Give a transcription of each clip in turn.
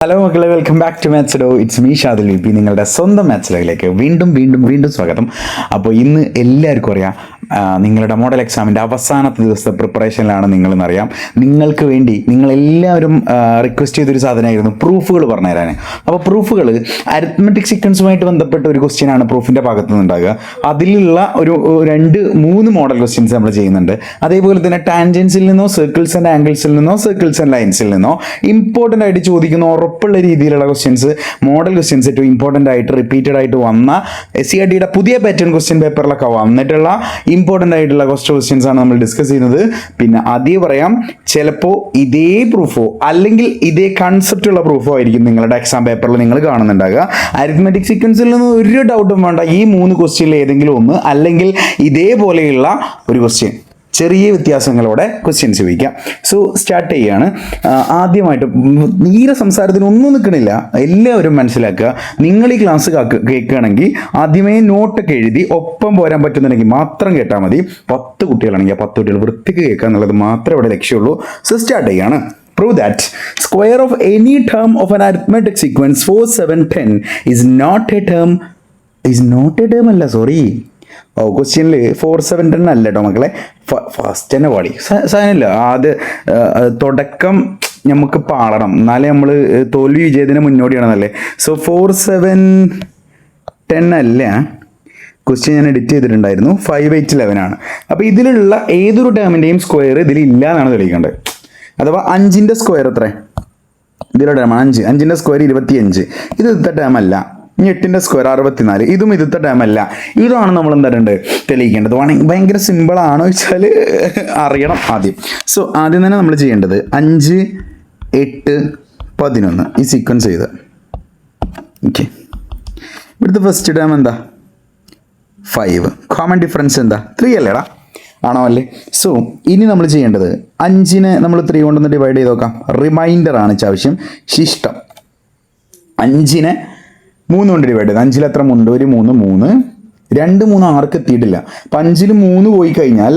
Hello മക്കളെ, welcome back to maths ഡോ. It's me Shadul VP. നിങ്ങളുടെ സ്വന്തം മാത്സ് ഡോയിലേക്ക് വീണ്ടും സ്വാഗതം. അപ്പോൾ ഇന്ന് എല്ലാവർക്കും അറിയാം, നിങ്ങളുടെ മോഡൽ എക്സാമിൻ്റെ അവസാനത്തെ ദിവസത്തെ പ്രിപ്പറേഷനിലാണ് നിങ്ങളെന്നറിയാം. നിങ്ങൾക്ക് വേണ്ടി നിങ്ങളെല്ലാവരും റിക്വസ്റ്റ് ചെയ്തൊരു സാധനമായിരുന്നു പ്രൂഫുകൾ പറഞ്ഞു തരാൻ. അപ്പോൾ പ്രൂഫുകൾ അരിത്മെറ്റിക് സീക്വൻസുമായിട്ട് ബന്ധപ്പെട്ട ഒരു ക്വസ്റ്റ്യനാണ് പ്രൂഫിൻ്റെ ഭാഗത്തു നിന്നുണ്ടാകുക. അതിലുള്ള ഒരു 2-3 മോഡൽ ക്വസ്റ്റ്യൻസ് നമ്മൾ ചെയ്യുന്നുണ്ട്. അതേപോലെ തന്നെ ടാൻജൻസിൽ നിന്നോ സർക്കിൾസ് ആൻഡ് ആംഗിൾസിൽ നിന്നോ സർക്കിൾസ് ആൻഡ് ലൈൻസിൽ നിന്നോ ഇമ്പോർട്ടൻ്റ് ആയിട്ട് ചോദിക്കുന്ന ഉറപ്പുള്ള രീതിയിലുള്ള ക്വസ്റ്റ്യൻസ്, മോഡൽ ക്വസ്റ്റ്യൻസ് ഏറ്റവും ഇമ്പോർട്ടൻ്റ് ആയിട്ട് റിപ്പീറ്റഡ് ആയിട്ട് വന്ന SCRT പുതിയ പാറ്റേൺ ക്വസ്റ്റ്യൻ പേപ്പറിലൊക്കെ വന്നിട്ടുള്ള ഇമ്പോർട്ടൻ്റ് ആയിട്ടുള്ള ക്വസ്റ്റ്യൻസ് ആണ് നമ്മൾ ഡിസ്കസ് ചെയ്യുന്നത്. പിന്നെ ആദ്യം പറയാം, ചിലപ്പോൾ ഇതേ പ്രൂഫോ അല്ലെങ്കിൽ ഇതേ കൺസെപ്റ്റ് ഉള്ള പ്രൂഫോ ആയിരിക്കും നിങ്ങളുടെ എക്സാം പേപ്പറിൽ നിങ്ങൾ കാണുന്നുണ്ടാകുക. അരിത്മെറ്റിക് സീക്വൻസിൽ നിന്ന് ഒരു ഡൗട്ടും വേണ്ട, ഈ 3 ക്വസ്റ്റ്യനിൽ ഏതെങ്കിലും ഒന്ന് അല്ലെങ്കിൽ ഇതേപോലെയുള്ള ഒരു ക്വസ്റ്റ്യൻ ചെറിയ വ്യത്യാസങ്ങളോടെ ക്വസ്റ്റ്യൻസ് ചോദിക്കാം. സോ സ്റ്റാർട്ട് ചെയ്യാണ്. ആദ്യമായിട്ട് തീരെ സംസാരത്തിനൊന്നും നിൽക്കണില്ല, എല്ലാവരും മനസ്സിലാക്കുക. നിങ്ങൾ ഈ ക്ലാസ് കേൾക്കുകയാണെങ്കിൽ ആദ്യമേ നോട്ടൊക്കെ എഴുതി ഒപ്പം പോരാൻ പറ്റുന്നുണ്ടെങ്കിൽ മാത്രം കേട്ടാൽ മതി. 10 കുട്ടികളാണെങ്കിൽ ആ 10 കുട്ടികൾ വൃത്തിക്ക് കേൾക്കുക എന്നുള്ളത് മാത്രമേ ഇവിടെ ലക്ഷ്യമുള്ളൂ. സോ സ്റ്റാർട്ട് ചെയ്യാണ്. Prove that square of any term of an arithmetic sequence 4, 7, 10 is not a term അല്ല, സോറി. ക്വസ്റ്റ്യനിൽ 4, 7, 10 അല്ല കേട്ടോ മക്കളെ. ഫസ്റ്റ് തന്നെ പാടി സാധനമില്ല. തുടക്കം നമുക്ക് പാടണം, എന്നാലേ നമ്മൾ തോൽവി വിജയത്തിന് മുന്നോടിയാണെന്നല്ലേ. സോ 4, 7, 10 അല്ല. ക്വസ്റ്റ്യൻ ഞാൻ എഡിറ്റ് ചെയ്തിട്ടുണ്ടായിരുന്നു. 5, 8, 11 ആണ്. അപ്പോൾ ഇതിലുള്ള ഏതൊരു ടേമിൻ്റെയും സ്ക്വയർ ഇതിലില്ല എന്നാണ് തെളിയിക്കേണ്ടത്. അഥവാ 5ൻ്റെ സ്ക്വയർ എത്ര? ഇതിലുള്ള ടേമാണ് 5. 5ൻ്റെ സ്ക്വയർ 25. ഇത് ഇന്നത്തെ ടേമല്ല. 8ൻ്റെ സ്ക്വയർ 64. ഇതും ഇന്നത്തെ ടേമല്ല. ഇതാണ് നമ്മൾ എന്താ തെളിയിക്കേണ്ടത്. ഭയങ്കര സിമ്പിളാണോ വെച്ചാൽ അറിയണം ആദ്യം. സോ ആദ്യം തന്നെ നമ്മൾ ചെയ്യേണ്ടത് 5, 8, 11 ഈ സീക്വൻസ് ചെയ്ത്. ഓക്കെ, ഇവിടുത്തെ ഫസ്റ്റ് ടേം എന്താ? 5. കോമൺ ഡിഫറൻസ് എന്താ? 3 അല്ലേടാ? ആണോ അല്ലേ? സോ ഇനി നമ്മൾ ചെയ്യേണ്ടത് 5നെ നമ്മൾ 3 കൊണ്ടൊന്ന് ഡിവൈഡ് ചെയ്ത് നോക്കാം. റിമൈൻഡർ ആണ് ആവശ്യം, ശിഷ്ടം. 5നെ 3 കൊണ്ട് ഡിവൈഡ് ചെയ്ത് 5ൽ എത്ര 3? ഒരു 3, 2, 3 ആർക്ക് എത്തിയിട്ടില്ല. അപ്പം 5ൽ 3 പോയി കഴിഞ്ഞാൽ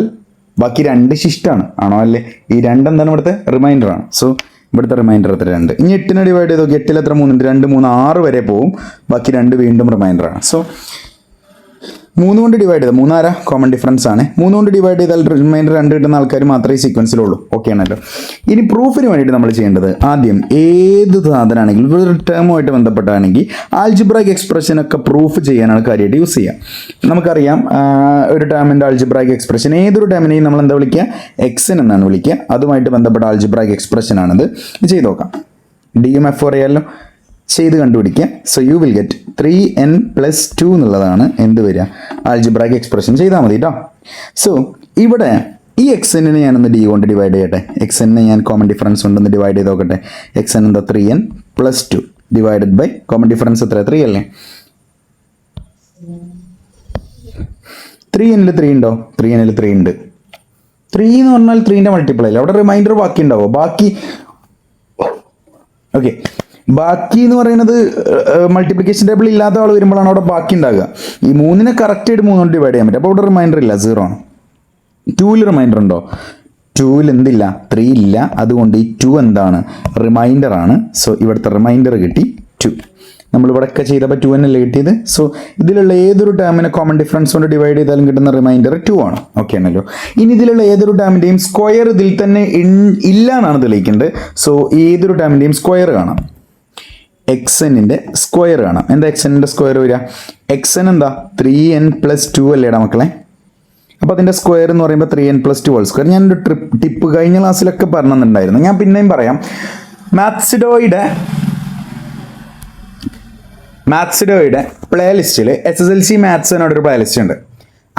ബാക്കി 2 ശിഷ്ടമാണ്. ആണോ അല്ലേ? ഈ 2 എന്താണ് ഇവിടുത്തെ റിമൈൻഡർ ആണ്. സോ ഇവിടുത്തെ റിമൈൻഡർ എത്ര? 2. ഇനി 8നെ ഡിവൈഡ് ചെയ്ത് നോക്കി. 8ൽ എത്ര 3 ഉണ്ട്? 2, 3, 6 വരെ പോവും. ബാക്കി 2 വീണ്ടും റിമൈൻഡർ ആണ്. സോ 3 കൊണ്ട് ഡിവൈഡ് ചെയ്താൽ 3 ആരാ? കോമൺ ഡിഫറൻസ് ആണ്. 3 കൊണ്ട് ഡിവൈഡ് ചെയ്താൽ റിമൈൻഡർ 2 കിട്ടുന്ന ആൾക്കാർ മാത്രമേ ഈ സീക്വൻസിലുള്ളൂ. ഓക്കെ ആണല്ലോ. ഇനി പ്രൂഫിന് വേണ്ടിയിട്ട് നമ്മൾ ചെയ്യേണ്ടത് ആദ്യം ഏത് സാധനമാണെങ്കിലും ഒരു ടേമുമായിട്ട് ബന്ധപ്പെട്ടാണെങ്കിൽ ആൾജിബ്രായിക് എക്സ്പ്രഷനൊക്കെ പ്രൂഫ് ചെയ്യാനാണ് കാര്യമായിട്ട് യൂസ് ചെയ്യുക. നമുക്കറിയാം, ഒരു ടേമിൻ്റെ ആൾജിബ്രായിക് എക്സ്പ്രഷൻ ഏതൊരു ടേമിനെയും നമ്മൾ എന്താ വിളിക്കുക? എക്സൻ എന്നാണ് വിളിക്കുക. അതുമായിട്ട് ബന്ധപ്പെട്ട ആൾജിബ്രായിക് എക്സ്പ്രഷൻ ആണിത്. ചെയ്ത് നോക്കാം. DMF അറിയാമല്ലോ, ചെയ്ത് കണ്ടുപിടിക്കുക. So you will get 3n + 2 എന്നുള്ളതാണ് എന്ത് വരിക? ആൾജിബ്രായിക് എക്സ്പ്രഷൻ ചെയ്താൽ മതി കേട്ടോ. സോ ഇവിടെ ഈ എക്സനെ ഞാനൊന്ന് D കൊണ്ട് ഡിവൈഡ് ചെയ്യട്ടെ. എക്സനെ ഞാൻ കോമൺ ഡിഫറൻസ് കൊണ്ടൊന്ന് ഡിവൈഡ് ചെയ്ത് നോക്കട്ടെ. എക്സൻ എന്താ? 3n + 2 divided by common difference എത്ര? 3 അല്ലേ? 3n 3 ഉണ്ടോ? 3n 3 ഉണ്ട്. 3 എന്ന് പറഞ്ഞാൽ 3ൻ്റെ മൾട്ടിപ്പിൾ അല്ലേ? അവിടെ റിമൈൻഡർ ബാക്കി ഉണ്ടാവോ? ബാക്കി ഓക്കെ. ബാക്കി എന്ന് പറയുന്നത് മൾട്ടിപ്ലിക്കേഷൻ ടേബിൾ ഇല്ലാത്ത ആൾ വരുമ്പോഴാണ് അവിടെ ബാക്കി ഉണ്ടാകുക. ഈ 3നെ കറക്റ്റായിട്ട് 3 കൊണ്ട് ഡിവൈഡ് ചെയ്യാൻ പറ്റും. അപ്പോൾ അവിടെ റിമൈൻഡർ ഇല്ല, 0 ആണ്. 2ൽ റിമൈൻഡർ ഉണ്ടോ? 2ൽ എന്തില്ല? 3 ഇല്ല. അതുകൊണ്ട് ഈ 2 എന്താണ്? റിമൈൻഡർ ആണ്. സോ ഇവിടുത്തെ റിമൈൻഡർ കിട്ടി 2. നമ്മളിവിടെയൊക്കെ ചെയ്തപ്പോൾ 2 എന്നല്ലേ കിട്ടിയത്. സോ ഇതിലുള്ള ഏതൊരു ടേമിനെ കോമൺ ഡിഫറൻസ് കൊണ്ട് ഡിവൈഡ് ചെയ്താലും കിട്ടുന്ന റിമൈൻഡർ 2 ആണ്. ഓക്കെ ആണല്ലോ. ഇനി ഇതിലുള്ള ഏതൊരു ടേമിൻ്റെയും സ്ക്വയർ ഇതിൽ തന്നെ ഇല്ല എന്നാണ് തെളിയിക്കേണ്ടത്. സോ ഏതൊരു ടേമിൻ്റെയും സ്ക്വയർ കാണാം. എക്സനിൻ്റെ സ്ക്വയർ കാണാം. എന്താ എക്സനിൻ്റെ സ്ക്വയർ വരിക? എക്സൻ എന്താ? 3n + 2 അല്ലേടാ മക്കളെ? അപ്പോൾ അതിൻ്റെ സ്ക്വയർ എന്ന് പറയുമ്പോൾ 3n + 2 ഹോൾ സ്ക്വയർ. ഞാനൊരു ടിപ്പ് കഴിഞ്ഞ ക്ലാസ്സിലൊക്കെ പറഞ്ഞിട്ടുണ്ടായിരുന്നു, ഞാൻ പിന്നെയും പറയാം. മാത്സിഡോയുടെ പ്ലേലിസ്റ്റിൽ SSLC മാത്സ് എന്നോടൊരു പ്ലേലിസ്റ്റ് ഉണ്ട്.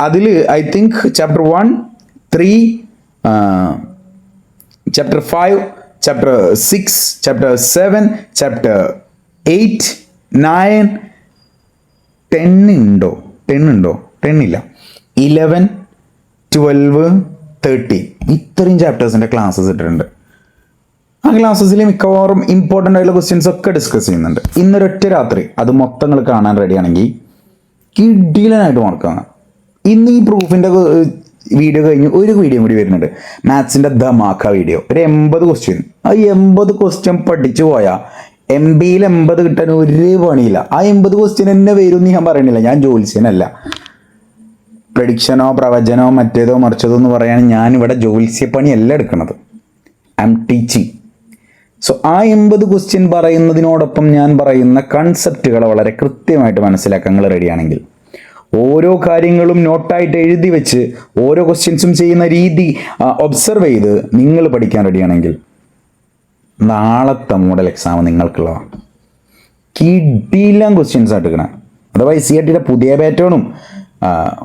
അതിൽ I think chapter 1, 3, chapter 5, chapter 6, chapter 7, chapter 8, 9, 10 ഉണ്ടോ? 10 ഇല്ല. 11, 12, 13 ഇത്രയും ചാപ്റ്റേഴ്സിൻ്റെ ക്ലാസ്സസ് ഇട്ടിട്ടുണ്ട്. ആ ക്ലാസ്സസിൽ മിക്കവാറും ഇമ്പോർട്ടൻ്റ് ആയിട്ടുള്ള ക്വസ്റ്റ്യൻസ് ഒക്കെ ഡിസ്കസ് ചെയ്യുന്നുണ്ട്. ഇന്നൊരൊറ്റ രാത്രി അത് മൊത്തങ്ങൾ കാണാൻ റെഡിയാണെങ്കിൽ കിഡിലനായിട്ട് മാർക്കാണ്. ഇന്ന് ഈ പ്രൂഫിൻ്റെ വീഡിയോ കഴിഞ്ഞ് ഒരു വീഡിയോ കൂടി വരുന്നുണ്ട്, മാത്സിൻ്റെ ധമാക്ക വീഡിയോ. ഒരു 80 ക്വസ്റ്റ്യൻ. ആ 80 ക്വസ്റ്റ്യൻ പഠിച്ചു പോയാൽ MBയിൽ 80 കിട്ടാൻ ഒരു പണിയില്ല. ആ 80 ക്വസ്റ്റ്യൻ തന്നെ വരുമെന്ന് ഞാൻ പറയണില്ല. ഞാൻ ജ്യോത്സ്യനല്ല. പ്രഡിക്ഷനോ പ്രവചനോ മറ്റേതോ മറിച്ചതോ എന്ന് പറയാൻ ഞാനിവിടെ ജ്യോത്സ്യപ്പണിയല്ല എടുക്കുന്നത്. I am teaching. സോ ആ 80 ക്വസ്റ്റ്യൻ പറയുന്നതിനോടൊപ്പം ഞാൻ പറയുന്ന കൺസെപ്റ്റുകൾ വളരെ കൃത്യമായിട്ട് മനസ്സിലാക്കാൻ നിങ്ങൾ റെഡിയാണെങ്കിൽ, ഓരോ കാര്യങ്ങളും നോട്ടായിട്ട് എഴുതി വെച്ച് ഓരോ ക്വസ്റ്റ്യൻസും ചെയ്യുന്ന രീതി ഒബ്സർവ് ചെയ്ത് നിങ്ങൾ പഠിക്കാൻ റെഡിയാണെങ്കിൽ നാളത്തെ മോഡൽ എക്സാം നിങ്ങൾക്കുള്ളതാണ്. കിടിലം ക്വസ്റ്റ്യൻസ് ആയിട്ട് എടുക്കണം. അഥവാ SCERT പുതിയ പാറ്റേണും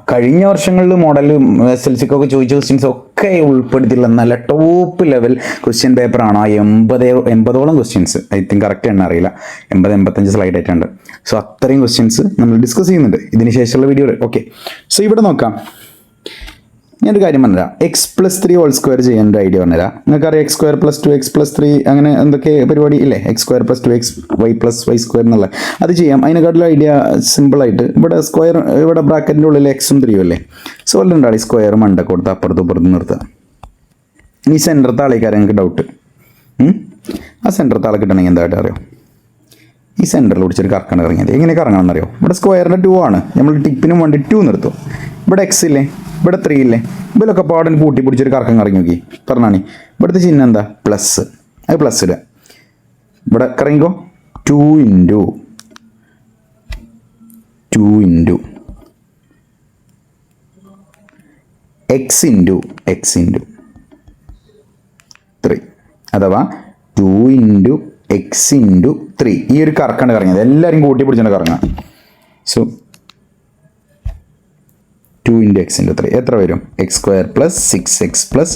കഴിഞ്ഞ വർഷങ്ങളിൽ മോഡൽ SLCക്കൊക്കെ ചോദിച്ച ക്വസ്റ്റ്യൻസ് ഒക്കെ ഉൾപ്പെടുത്തിയുള്ള നല്ല ടോപ്പ് ലെവൽ ക്വസ്റ്റ്യൻ പേപ്പറാണ്. ആ 80ഓളം ക്വസ്റ്റ്യൻസ്, ഐ തിങ്ക് കറക്റ്റ് എണ്ണ അറിയില്ല, 80-85 സ്ലൈഡ് ആയിട്ടുണ്ട്. സോ അത്രയും ക്വസ്റ്റ്യൻസ് നമ്മൾ ഡിസ്കസ് ചെയ്യുന്നുണ്ട് ഇതിന് ശേഷമുള്ള വീഡിയോ. ഓക്കെ, സോ ഇവിടെ നോക്കാം. ഞാനൊരു കാര്യം പറഞ്ഞുതരാം. x+3 ഹോൾ സ്ക്വയർ ചെയ്യാൻ ഒരു ഐഡിയ പറഞ്ഞുതരാം. നിങ്ങൾക്കറിയാം x² + 2 x+3 അങ്ങനെ എന്തൊക്കെ പരിപാടി ഇല്ലേ? x² + 2 y+y² എന്നുള്ള അത് ചെയ്യാം. അതിനെക്കാട്ടിലും ഐഡിയ സിമ്പിളായിട്ട് ഇവിടെ സ്ക്വയർ, ഇവിടെ ബ്രാക്കറ്റിൻ്റെ ഉള്ളിൽ x ഉം 3 അല്ലേ. സോ ഉണ്ടായി സ്ക്വയർ മണ്ട കൊടുത്ത് അപ്പുറത്തും ഇപ്പുറത്തും നിർത്തുക. ഈ സെൻറ്ററത്തെ ആളേക്കാരം നിങ്ങൾക്ക് ഡൗട്ട്. ആ സെൻറ്ററത്തെ ആളെ കിട്ടണമെങ്കിൽ എന്തായിട്ട് അറിയോ? ഈ സെൻറ്ററിൽ പിടിച്ചൊരു കറക്കണം ഇറങ്ങിയത്. എങ്ങനെ കറങ്ങണം എന്നറിയോ? ഇവിടെ സ്ക്വയറിൻ്റെ 2 ആണ്, നമ്മൾ ടിപ്പിനും വേണ്ടി 2 നിർത്തും. ഇവിടെ x ഇല്ലേ, ഇവിടെ 3 ഇല്ലേ, ഇതിലൊക്കെ പാടൻ കൂട്ടി പിടിച്ചൊരു കറക്കം കറങ്ങി നോക്കി പറഞ്ഞാണി. ഇവിടുത്തെ ചിഹ്നം എന്താ? പ്ലസ്. അത് പ്ലസ് ഇടുക. ഇവിടെ കറങ്ങിക്കോ. 2 × 2 × x × 3 അഥവാ 2 × x × 3. ഈ ഒരു കറക്കാണ് കറങ്ങിയത്. എല്ലാവരും കൂട്ടി പിടിച്ചാണ് കറങ്ങാം. സോ 2 × x × 3 എത്ര വരും? x² + 6x +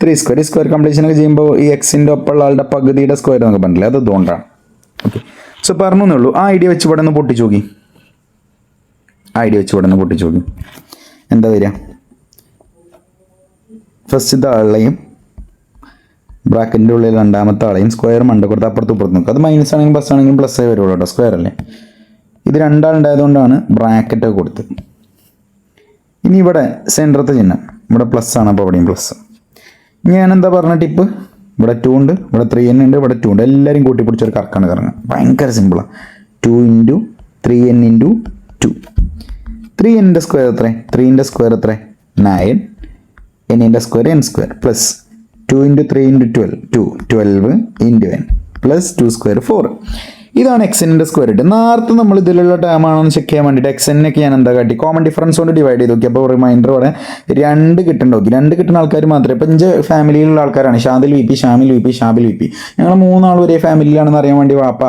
3². ഈ സ്ക്വയർ കംപ്ലീഷൻ ഒക്കെ ചെയ്യുമ്പോൾ ഈ എക്സിൻ്റെ ഒപ്പമുള്ള ആളുടെ പകുതിയുടെ സ്ക്വയർ നമുക്ക് പറഞ്ഞില്ല, അത് അതുകൊണ്ടാണ്. ഓക്കെ, സോ പറഞ്ഞേ ഉള്ളൂ. ആ ഐഡിയ വെച്ച് ഇവിടെ നിന്ന് പൊട്ടിച്ചു നോക്കി. എന്താ വരിക? ഫസ്റ്റത്തെ ആളെയും ബ്രാക്കറ്റിൻ്റെ ഉള്ളിൽ രണ്ടാമത്തെ ആളെയും സ്ക്വയർ മണ്ട കൊടുത്ത് അപ്പുറത്ത് ഇപ്പുറത്ത് നോക്കുക. അത് മൈനസ് ആണെങ്കിലും പ്ലസ് ആണെങ്കിലും പ്ലസ്സേ വരുള്ളൂ കേട്ടോ, സ്ക്വയർ അല്ലേ. ഇത് രണ്ടാളുണ്ടായതുകൊണ്ടാണ് ബ്രാക്കറ്റൊക്കെ കൊടുത്തത്. ഇനി ഇവിടെ സെൻറ്ററത്തെ ചിഹ്നം ഇവിടെ പ്ലസ് ആണ്, അപ്പോൾ ഇവിടെയും പ്ലസ്. ഞാൻ എന്താ പറഞ്ഞ ടിപ്പ്? ഇവിടെ 2 ഉണ്ട്, ഇവിടെ 3n ഉണ്ട്, ഇവിടെ 2 ഉണ്ട്. എല്ലാവരും കൂട്ടി പിടിച്ചൊരു കറക്കാണ് കറങ്ങുക. ഭയങ്കര സിമ്പിളാണ്. 2 × 3n × 2. 3n സ്ക്വയർ എത്ര? 3 സ്ക്വയർ എത്ര? 9. n square n² plus 2 × 3 × 12 12 × n plus 2² 4. ഇതാണ് എക്സിൻ്റെ സ്ക്വയർ ഇട്ട്. നേരത്തെ നമ്മൾ ഇതിലുള്ള ടേം ആണെന്ന് ചെക്ക് ചെയ്യാൻ വേണ്ടിയിട്ട് എക്സിനൊക്കെ ഞാൻ എന്താ കാട്ടി? കോമൺ ഡിഫറൻസ് കൊണ്ട് ഡിവൈഡ് ചെയ്ത് നോക്കി. അപ്പോൾ റിമൈൻഡർ ഇവിടെ 2 കിട്ടേണ്ട നോക്കി. 2 കിട്ടുന്ന ആൾക്കാർ മാത്രമേ. ഇപ്പം എൻ്റെ ഫാമിലിയിലുള്ള ആൾക്കാരാണ് Shadil VP, Shamil VP, Shabil VP. ഞങ്ങൾ 3 ആൾ ഒരേ ഫാമിലിയിലാണെന്ന് അറിയാൻ വേണ്ടി വാപ്പ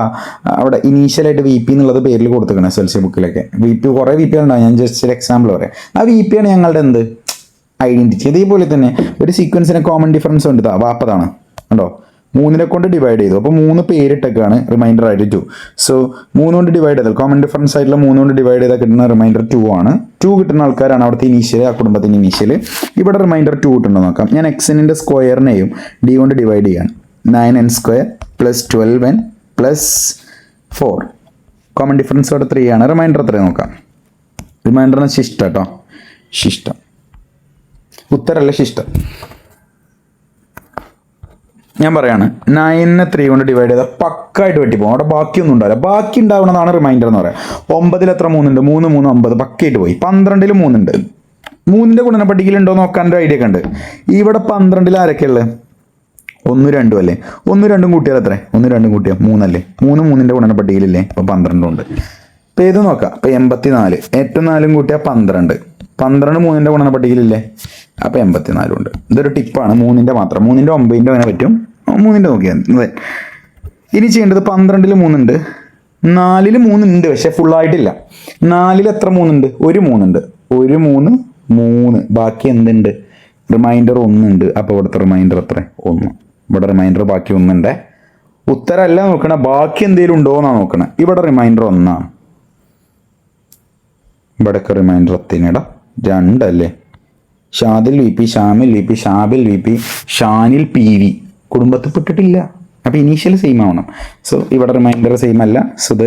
അവിടെ ഇനീഷ്യലായിട്ട് VP എന്നുള്ളത് പേരിൽ കൊടുത്തിരിക്കണം. SLC ബുക്കിലൊക്കെ VP കുറേ VP ഉണ്ടാവും. ഞാൻ ജസ്റ്റ് ഒരു എക്സാമ്പിൾ പറയാം. ആ VP ആണ് ഞങ്ങളുടെ എന്ത് ഐഡൻറ്റിറ്റി. അതേപോലെ തന്നെ ഒരു സീക്വൻസിന് കോമൺ ഡിഫറൻസ് ഉണ്ട്. വാപ്പതാണ് ഉണ്ടോ? 3 കൊണ്ട് ഡിവൈഡ് ചെയ്തു. അപ്പോൾ 3 പേരിട്ടൊക്കെയാണ് റിമൈൻഡർ ആയിട്ട് 2. സോ 3 കൊണ്ട് ഡിവൈഡ് ചെയ്താൽ കോമൺ ഡിഫറൻസ് ആയിട്ടുള്ള 3 കൊണ്ട് ഡിവൈഡ് ചെയ്താൽ കിട്ടുന്ന റിമൈൻഡർ 2 ആണ്. 2 കിട്ടുന്ന ആൾക്കാരാണ് അവിടുത്തെ ഇനീഷ്യൽ, ആ കുടുംബത്തിന് ഇനീഷ്യൽ. ഇവിടെ റിമൈൻഡർ 2 കിട്ടുന്നുണ്ടോ നോക്കാം. ഞാൻ എക്സിൻ്റെ സ്ക്വയറിനെയും d കൊണ്ട് ഡിവൈഡ് ചെയ്യാണ്. 9n² + 12n + 4. കോമൺ ഡിഫറൻസ് അവിടെ 3 ആണ്. റിമൈൻഡർ എത്രയും നോക്കാം. റിമൈൻഡറിന് ശിഷ്ടം കേട്ടോ, ശിഷ്ടം, ഉത്തരല്ല ശിഷ്ടം. ഞാൻ പറയാണ് 9നെ 3 കൊണ്ട് ഡിവൈഡ് ചെയ്താൽ പക്കായിട്ട് വെട്ടിപ്പോകും. അവിടെ ബാക്കിയൊന്നും ഉണ്ടാവില്ല. ബാക്കി ഉണ്ടാവുന്നതാണ് റിമൈൻഡർ എന്ന് പറയാം. 9ൽ എത്ര 3 ഉണ്ട്? 3 3 9 പക്കയായിട്ട് പോയി. 12ൽ 3 ഉണ്ട്. 3ന്റെ ഗുണന പട്ടികയിലുണ്ടോ നോക്കാൻ ഒരു ഐഡിയ ഒക്കെ ഉണ്ട്. ഇവിടെ 12ൽ ആരൊക്കെ ഉള്ളത്? 1 2 അല്ലേ. 1 2 കൂട്ടിയാൽ എത്ര? 1 2 കൂട്ടിയാൽ 3 അല്ലേ. 3 3ന്റെ ഗുണന പട്ടികയിലില്ലേ? അപ്പോൾ 12 ഉണ്ട്. അപ്പോൾ ഏത് നോക്കാം. അപ്പോൾ 84 8 4 കൂട്ടിയാൽ 12. 12 3ന്റെ ഗുണന പട്ടികയിലില്ലേ? അപ്പോൾ 84 ഉണ്ട്. ഇതൊരു ടിപ്പാണ്. 3ന്റെ മാത്രം. 3ന്റെ 9ന്റെ അങ്ങനെ പറ്റും. 3ന്റെ നോക്കിയാൽ അതെ. ഇനി ചെയ്യേണ്ടത് 12ൽ 3 ഉണ്ട്, 4ൽ 3 ഉണ്ട്, പക്ഷെ ഫുള്ളായിട്ടില്ല. 4ൽ എത്ര 3 ഉണ്ട്? ഒരു 3 ഉണ്ട്. 1 3 3. ബാക്കി എന്തുണ്ട്? റിമൈൻഡർ 1 ഉണ്ട്. അപ്പോൾ ഇവിടുത്തെ റിമൈൻഡർ എത്ര? 1. ഇവിടെ റിമൈൻഡർ ബാക്കി 1 ഉണ്ട്. ഉത്തരമല്ല നോക്കണേ, ബാക്കി എന്തെങ്കിലും ഉണ്ടോ എന്നാണ് നോക്കണേ. ഇവിടെ റിമൈൻഡർ 1 ആണ്. ഇവിടെയൊക്കെ റിമൈൻഡർ 1 2 അല്ലേ. Shadil VP, Shamil VP, Shabil VP, Shanil PV കുടുംബത്തിൽ പെട്ടിട്ടില്ല. അപ്പോൾ ഇനീഷ്യൽ സെയിം ആവണം. സോ ഇവിടെ റിമൈൻഡർ സെയിം അല്ല. സോ ഇത്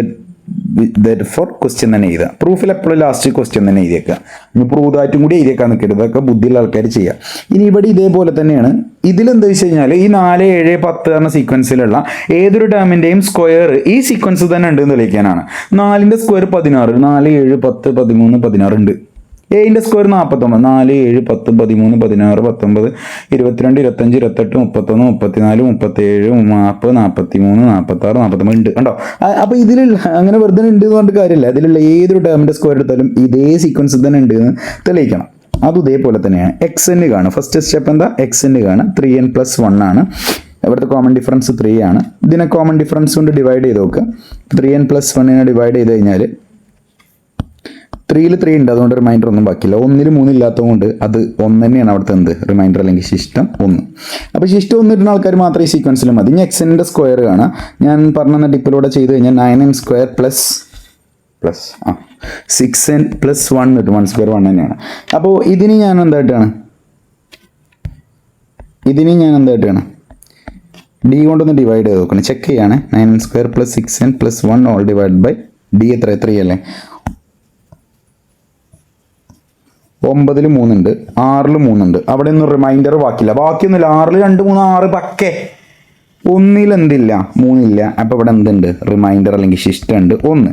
ഫോർ ക്വസ്റ്റ്യൻ തന്നെ എഴുതുക. പ്രൂഫിൽ എപ്പോഴും ലാസ്റ്റ് ക്വസ്റ്റ്യൻ തന്നെ എഴുതിയേക്കുക. ഇനി പ്രൂതായിട്ടും കൂടി എഴുതിയേക്കാൻ നിൽക്കരുത്. ഇതൊക്കെ ബുദ്ധിയുള്ള ആൾക്കാർ ചെയ്യുക. ഇനി ഇവിടെ ഇതേപോലെ തന്നെയാണ്. ഇതിലെന്താ വെച്ച് കഴിഞ്ഞാൽ ഈ 4, 7, 10 എന്ന സീക്വൻസിലുള്ള ഏതൊരു ടേമിൻ്റെയും സ്ക്വയർ ഈ സീക്വൻസ് തന്നെ ഉണ്ട് എന്ന് തെളിയിക്കാനാണ്. 4ന്റെ സ്ക്വയർ 16, 4, 7, 10, 13, 16 ഉണ്ട്. 7ന്റെ സ്ക്വയർ 49, 4, 7, 10, 13, 16, 19, 22, 25, 28, 31, 34, 37, 40, 43, 46, 49 ഉണ്ട്. കണ്ടോ? അപ്പൊ ഇതിലുള്ള അങ്ങനെ വെറുതെ ഉണ്ട് എന്ന് പറഞ്ഞിട്ട് കാര്യമില്ല. ഇതിലുള്ള ഏതൊരു ടേമിന്റെ സ്ക്വയർ എടുത്താലും ഇതേ സീക്വൻസിൽ തന്നെ ഉണ്ട് എന്ന് തെളിയിക്കണം. അതും ഇതേപോലെ തന്നെയാണ്. എക്സ് എൻ കാണും. ഫസ്റ്റ് സ്റ്റെപ്പ് എന്താ? എക്സ് എൻ കാണും. 3n + 1 ആണ്. ഇവിടുത്തെ കോമൺ ഡിഫറൻസ് 3 ആണ്. ഇതിനെ കോമൺ ഡിഫറൻസ് കൊണ്ട് ഡിവൈഡ് ചെയ്ത് നോക്കുക. 3n + 1 ഡിവൈഡ് ചെയ്ത് കഴിഞ്ഞാൽ 3ൽ 3 ഉണ്ട്, അതുകൊണ്ട് റിമൈൻഡർ ഒന്നും ബാക്കിയില്ല. 1ൽ 3 ഇല്ലാത്തതുകൊണ്ട് അത് 1 തന്നെയാണ് അവിടുത്തെ എന്ത് റിമൈൻഡർ അല്ലെങ്കിൽ ശിഷ്ടം 1. അപ്പോൾ ശിഷ്ടം 1 ഇടുന്ന ആൾക്കാർ മാത്രമേ ഈ സീക്വൻസിൽ മതി. ഇനി എക്സിൻ്റെ സ്ക്വയർ കാണാം. ഞാൻ പറഞ്ഞ ടിപ്പിലൂടെ ചെയ്ത് കഴിഞ്ഞാൽ 9n² പ്ലസ് 6n + 1 കിട്ടും. 1² 1 തന്നെയാണ്. അപ്പോൾ ഇതിന് ഞാൻ എന്തായിട്ടാണ് ഡി കൊണ്ടൊന്ന് ഡിവൈഡ് ചെയ്ത് നോക്കണം. ചെക്ക് ചെയ്യാണ്. 9n² + 6n + 1 all divide by D എത്ര? 3 അല്ലേ? 9ൽ 3 ഉണ്ട്, 6ൽ 3 ഉണ്ട്. അവിടെ ഒന്നും റിമൈൻഡർ ബാക്കിയില്ല. ബാക്കിയൊന്നുമില്ല. 6ൽ 2, 3, 6 പക്കേ. 1ൽ എന്തില്ല? 3 ഇല്ല. അപ്പോൾ ഇവിടെ എന്തുണ്ട്? റിമൈൻഡർ അല്ലെങ്കിൽ ശിഷ്ടം ഉണ്ട് 1.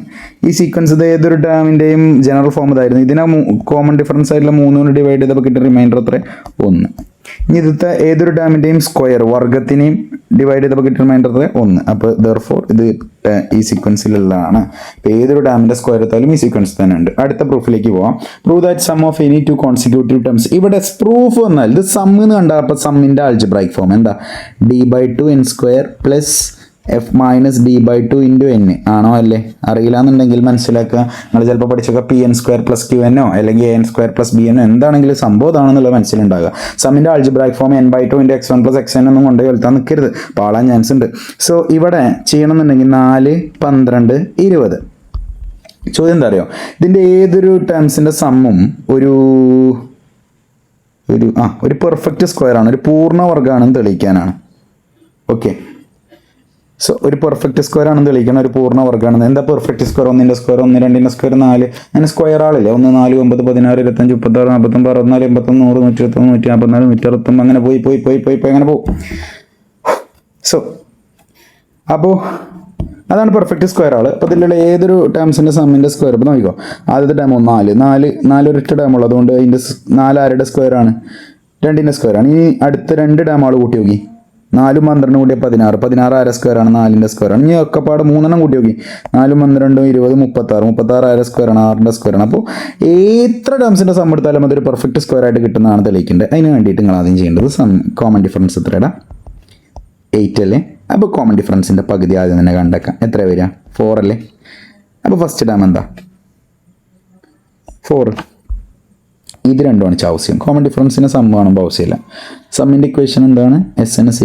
ഈ സീക്വൻസ് ഇത് ഏതൊരു ടേമിൻ്റെയും ജനറൽ ഫോം ഇതായിരുന്നു. ഇതിനെ കോമൺ ഡിഫറൻസ് ആയിട്ടുള്ള 3 കൊണ്ട് ഡിവൈഡ് ചെയ്തപ്പോൾ കിട്ടിയ റിമൈൻഡർ എത്ര? 1. ഇനി ഇതിലത്തെ ഏതൊരു ടേമിൻ്റെയും സ്ക്വയർ വർഗത്തിനെയും ഡിവൈഡ് ചെയ്തപ്പോൾ കിട്ടിയ റിമൈൻഡർ എത്ര? 1. അപ്പോൾ ദെർഫോർ ഇത് ഈ സീക്വൻസിലുള്ളതാണ്. ഇപ്പോൾ ഏതൊരു ടേമിൻ്റെ സ്ക്വയർ എടുത്താലും ഈ സീക്വൻസ് തന്നെ ഉണ്ട്. അടുത്ത പ്രൂഫിലേക്ക് പോവാം. Prove that sum of any 2 consecutive terms. ഇവിടെ പ്രൂഫ് വന്നാൽ ഇത് സം എന്ന് കണ്ടാൽ അപ്പോൾ സമ്മിൻ്റെ ആൾജിബ്രായിക് ഫോം എന്താ? d/2n² plus f - d/2 × n ആണോ അല്ലേ? അറിയില്ല എന്നുണ്ടെങ്കിൽ മനസ്സിലാക്കുക. നിങ്ങൾ ചിലപ്പോൾ പഠിച്ചൊക്കെ pn² + qn അല്ലെങ്കിൽ an² + bn എന്താണെങ്കിലും സംഭവം ആണെന്നുള്ള മനസ്സിലുണ്ടാകുക. സമ്മിൻ്റെ algebraic form n/2 × x1 + xn ഒന്നും കൊണ്ടുപോയി വെളുത്താൻ നിൽക്കരുത്, പാളാൻ ചാൻസ് ഉണ്ട്. സോ ഇവിടെ ചെയ്യണമെന്നുണ്ടെങ്കിൽ 4, 12, 20. ചോദ്യം എന്താ അറിയോ? ഇതിൻ്റെ ഏതൊരു ടേംസിൻ്റെ സമ്മും ഒരു പെർഫെക്റ്റ് സ്ക്വയർ ആണ്, ഒരു പൂർണ്ണവർഗ്ഗമാണെന്ന് തെളിയിക്കാനാണ്. ഓക്കെ. സോ ഒരു പെർഫെക്റ്റ് സ്ക്വയർ ആണെന്ന് തെളിയിക്കണം, ഒരു പൂർണ്ണ വർഗ്ഗമാണെന്ന്. എന്താ പെർഫെക്റ്റ് സ്ക്വയർ? 1ന്റെ സ്ക്വയർ 1, 2ന്റെ സ്ക്വയർ 4. അങ്ങനെ സ്ക്വയർ ആളില്ലേ? 1, 4, 9, 16, 25, 36, 49, 64, 85, 100, 121, 144, 169 അങ്ങനെ പോയി അങ്ങനെ പോകും. സോ അപ്പോൾ അതാണ് പെർഫെക്റ്റ് സ്ക്വയർ ആൾ. അപ്പോൾ ഇതിലുള്ള ഏതൊരു ടേംസിൻ്റെ സമ്മിൻ്റെ സ്ക്വയർ ഇപ്പോൾ നോക്കിക്കോ. ആദ്യത്തെ ടേം 4 ഒരിട്ട ടേം ഉള്ളത് കൊണ്ട് അതിൻ്റെ 4 ആരുടെ സ്ക്വയർ ആണ്? 2ന്റെ സ്ക്വയർ ആണ്. ഇനി അടുത്ത 2 ടേം ആൾ കൂട്ടി നോക്കി. 4, 12 കൂടിയ 16. 16 ആരുടെ സ്ക്വയർ ആണ്? 4ന്റെ സ്ക്വയർ ആണ്. ഇനി ഒക്കെപ്പാട് 3 കൂട്ടി നോക്കി. 4, 12, 20, 36. 36 ആരുടെ സ്ക്വയർ ആണ്? 6ന്റെ സ്ക്വയർ ആണ്. അപ്പോൾ എത്ര ടേംസിൻ്റെ സം എടുത്താലും അതൊരു പെർഫെക്റ്റ് സ്ക്വയർ ആയിട്ട് കിട്ടുന്നതാണ് തെളിയിക്കേണ്ടത്. അതിന് വേണ്ടിയിട്ട് നിങ്ങൾ ആദ്യം ചെയ്യേണ്ടത് കോമൺ ഡിഫറൻസ് എത്രയുടെ? 8 അല്ലേ? അപ്പോൾ കോമൺ ഡിഫറൻസിൻ്റെ പകുതി ആദ്യം തന്നെ കണ്ടേക്കാം. എത്ര വരിക? 4 അല്ലേ? അപ്പോൾ ഫസ്റ്റ് ടേം എന്താ? 4. ഇത് രണ്ടുമാണ് ആവശ്യം. കോമൺ ഡിഫറൻസിന് സം കാണുമ്പോൾ ആവശ്യമില്ല. സമ്മിൻ്റെ ഇക്വേഷൻ എന്താണ്? Sn =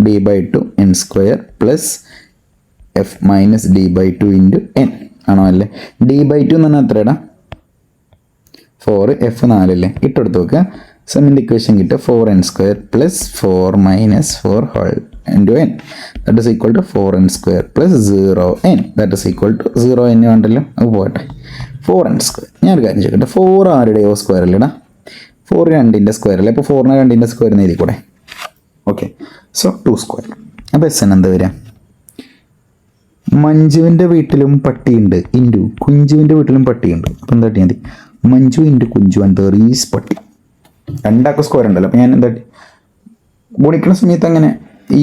d/2n² plus f - d/2 × n ആണോ അല്ലേ? d/2 എന്ന് പറഞ്ഞാൽ എത്രയുടെ? 4, f 4 അല്ലേ? ഇട്ടെടുത്ത് നോക്കുക. സമ്മിൻ്റെ ഇക്വേഷൻ കിട്ടുക 4n² plus 4 - 4 whole × n that is equal to 4n² plus 0n that is equal to 0n വേണ്ടല്ലോ, അത് പോകട്ടെ. 4n². ഞാനൊരു കാര്യം ചോദിക്കട്ടെ, 4 ആരുടെയോ സ്ക്വയർ അല്ലേടാ? 4 2ന്റെ സ്ക്വയർ അല്ലേ? അപ്പോൾ 4നെ 2ന്റെ സ്ക്വയർ എന്ന് എഴുതിക്കൂടെ? ഓക്കെ. സോ 2². അപ്പോൾ Sn എന്താ വരിക? മഞ്ജുവിൻ്റെ വീട്ടിലും പട്ടിയുണ്ട് ഇൻറ്റു കുഞ്ചുവിൻ്റെ വീട്ടിലും പട്ടിയുണ്ട്. അപ്പോൾ എന്താ മതി? Manju into Kunju and there is പട്ടി. രണ്ടാൾക്ക് സ്ക്വയർ ഉണ്ടല്ലോ. അപ്പോൾ ഞാൻ എന്താ ഗുണിക്കുന്ന സമയത്ത് അങ്ങനെ ഈ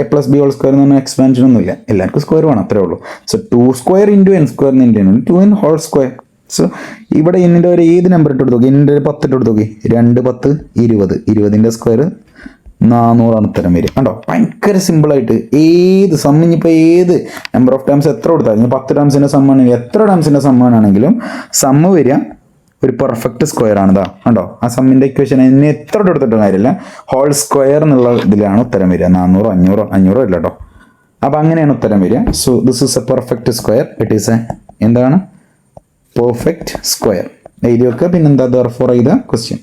a + b² എന്ന് പറഞ്ഞാൽ എക്സ്പാൻഷൻ ഒന്നുമില്ല, എല്ലാവർക്കും സ്ക്വയർ വേണം, അത്രേ ഉള്ളൂ. So 2² × n², 2n whole square. So ഇവിടെ എന്നിൻ്റെ ഒരു ഏത് നമ്പർ ഇട്ട് കൊടുത്തു നോക്കി? എന്നിൻ്റെ ഒരു 10 ഇട്ട് കൊടുത്തു നോക്കി. 2, 10, 20. 20ന്റെ സ്ക്വയർ 400 ഉത്തരം വരും. കണ്ടോ? ഭയങ്കര സിമ്പിളായിട്ട് ഏത് സം, ഇനിയിപ്പോൾ ഏത് നമ്പർ ഓഫ് ടേംസ് എത്ര കൊടുത്താൽ, 10 ടേംസിൻ്റെ സം ആണെങ്കിൽ എത്ര ടേംസിൻ്റെ സം ആണെങ്കിലും സമ്മ് വരിക ഒരു പെർഫെക്റ്റ് സ്ക്വയർ ആണിതാ. കണ്ടോ? ആ സമ്മിൻ്റെ ഇക്വേഷൻ എന്നെ എത്ര എടുത്തിട്ടും കാര്യമില്ല, ഹോൾ സ്ക്വയർ എന്നുള്ള ഇതിലാണ് ഉത്തരം വരിക. 400, 500 ഇല്ല കേട്ടോ. അപ്പോൾ അങ്ങനെയാണ് ഉത്തരം വരിക. So this is a perfect square. It is എന്താണ്? Perfect square. എഴുതി വെക്കുക. പിന്നെന്താ? ദെർഫോർ ചെയ്ത ക്വസ്റ്റ്യൻ.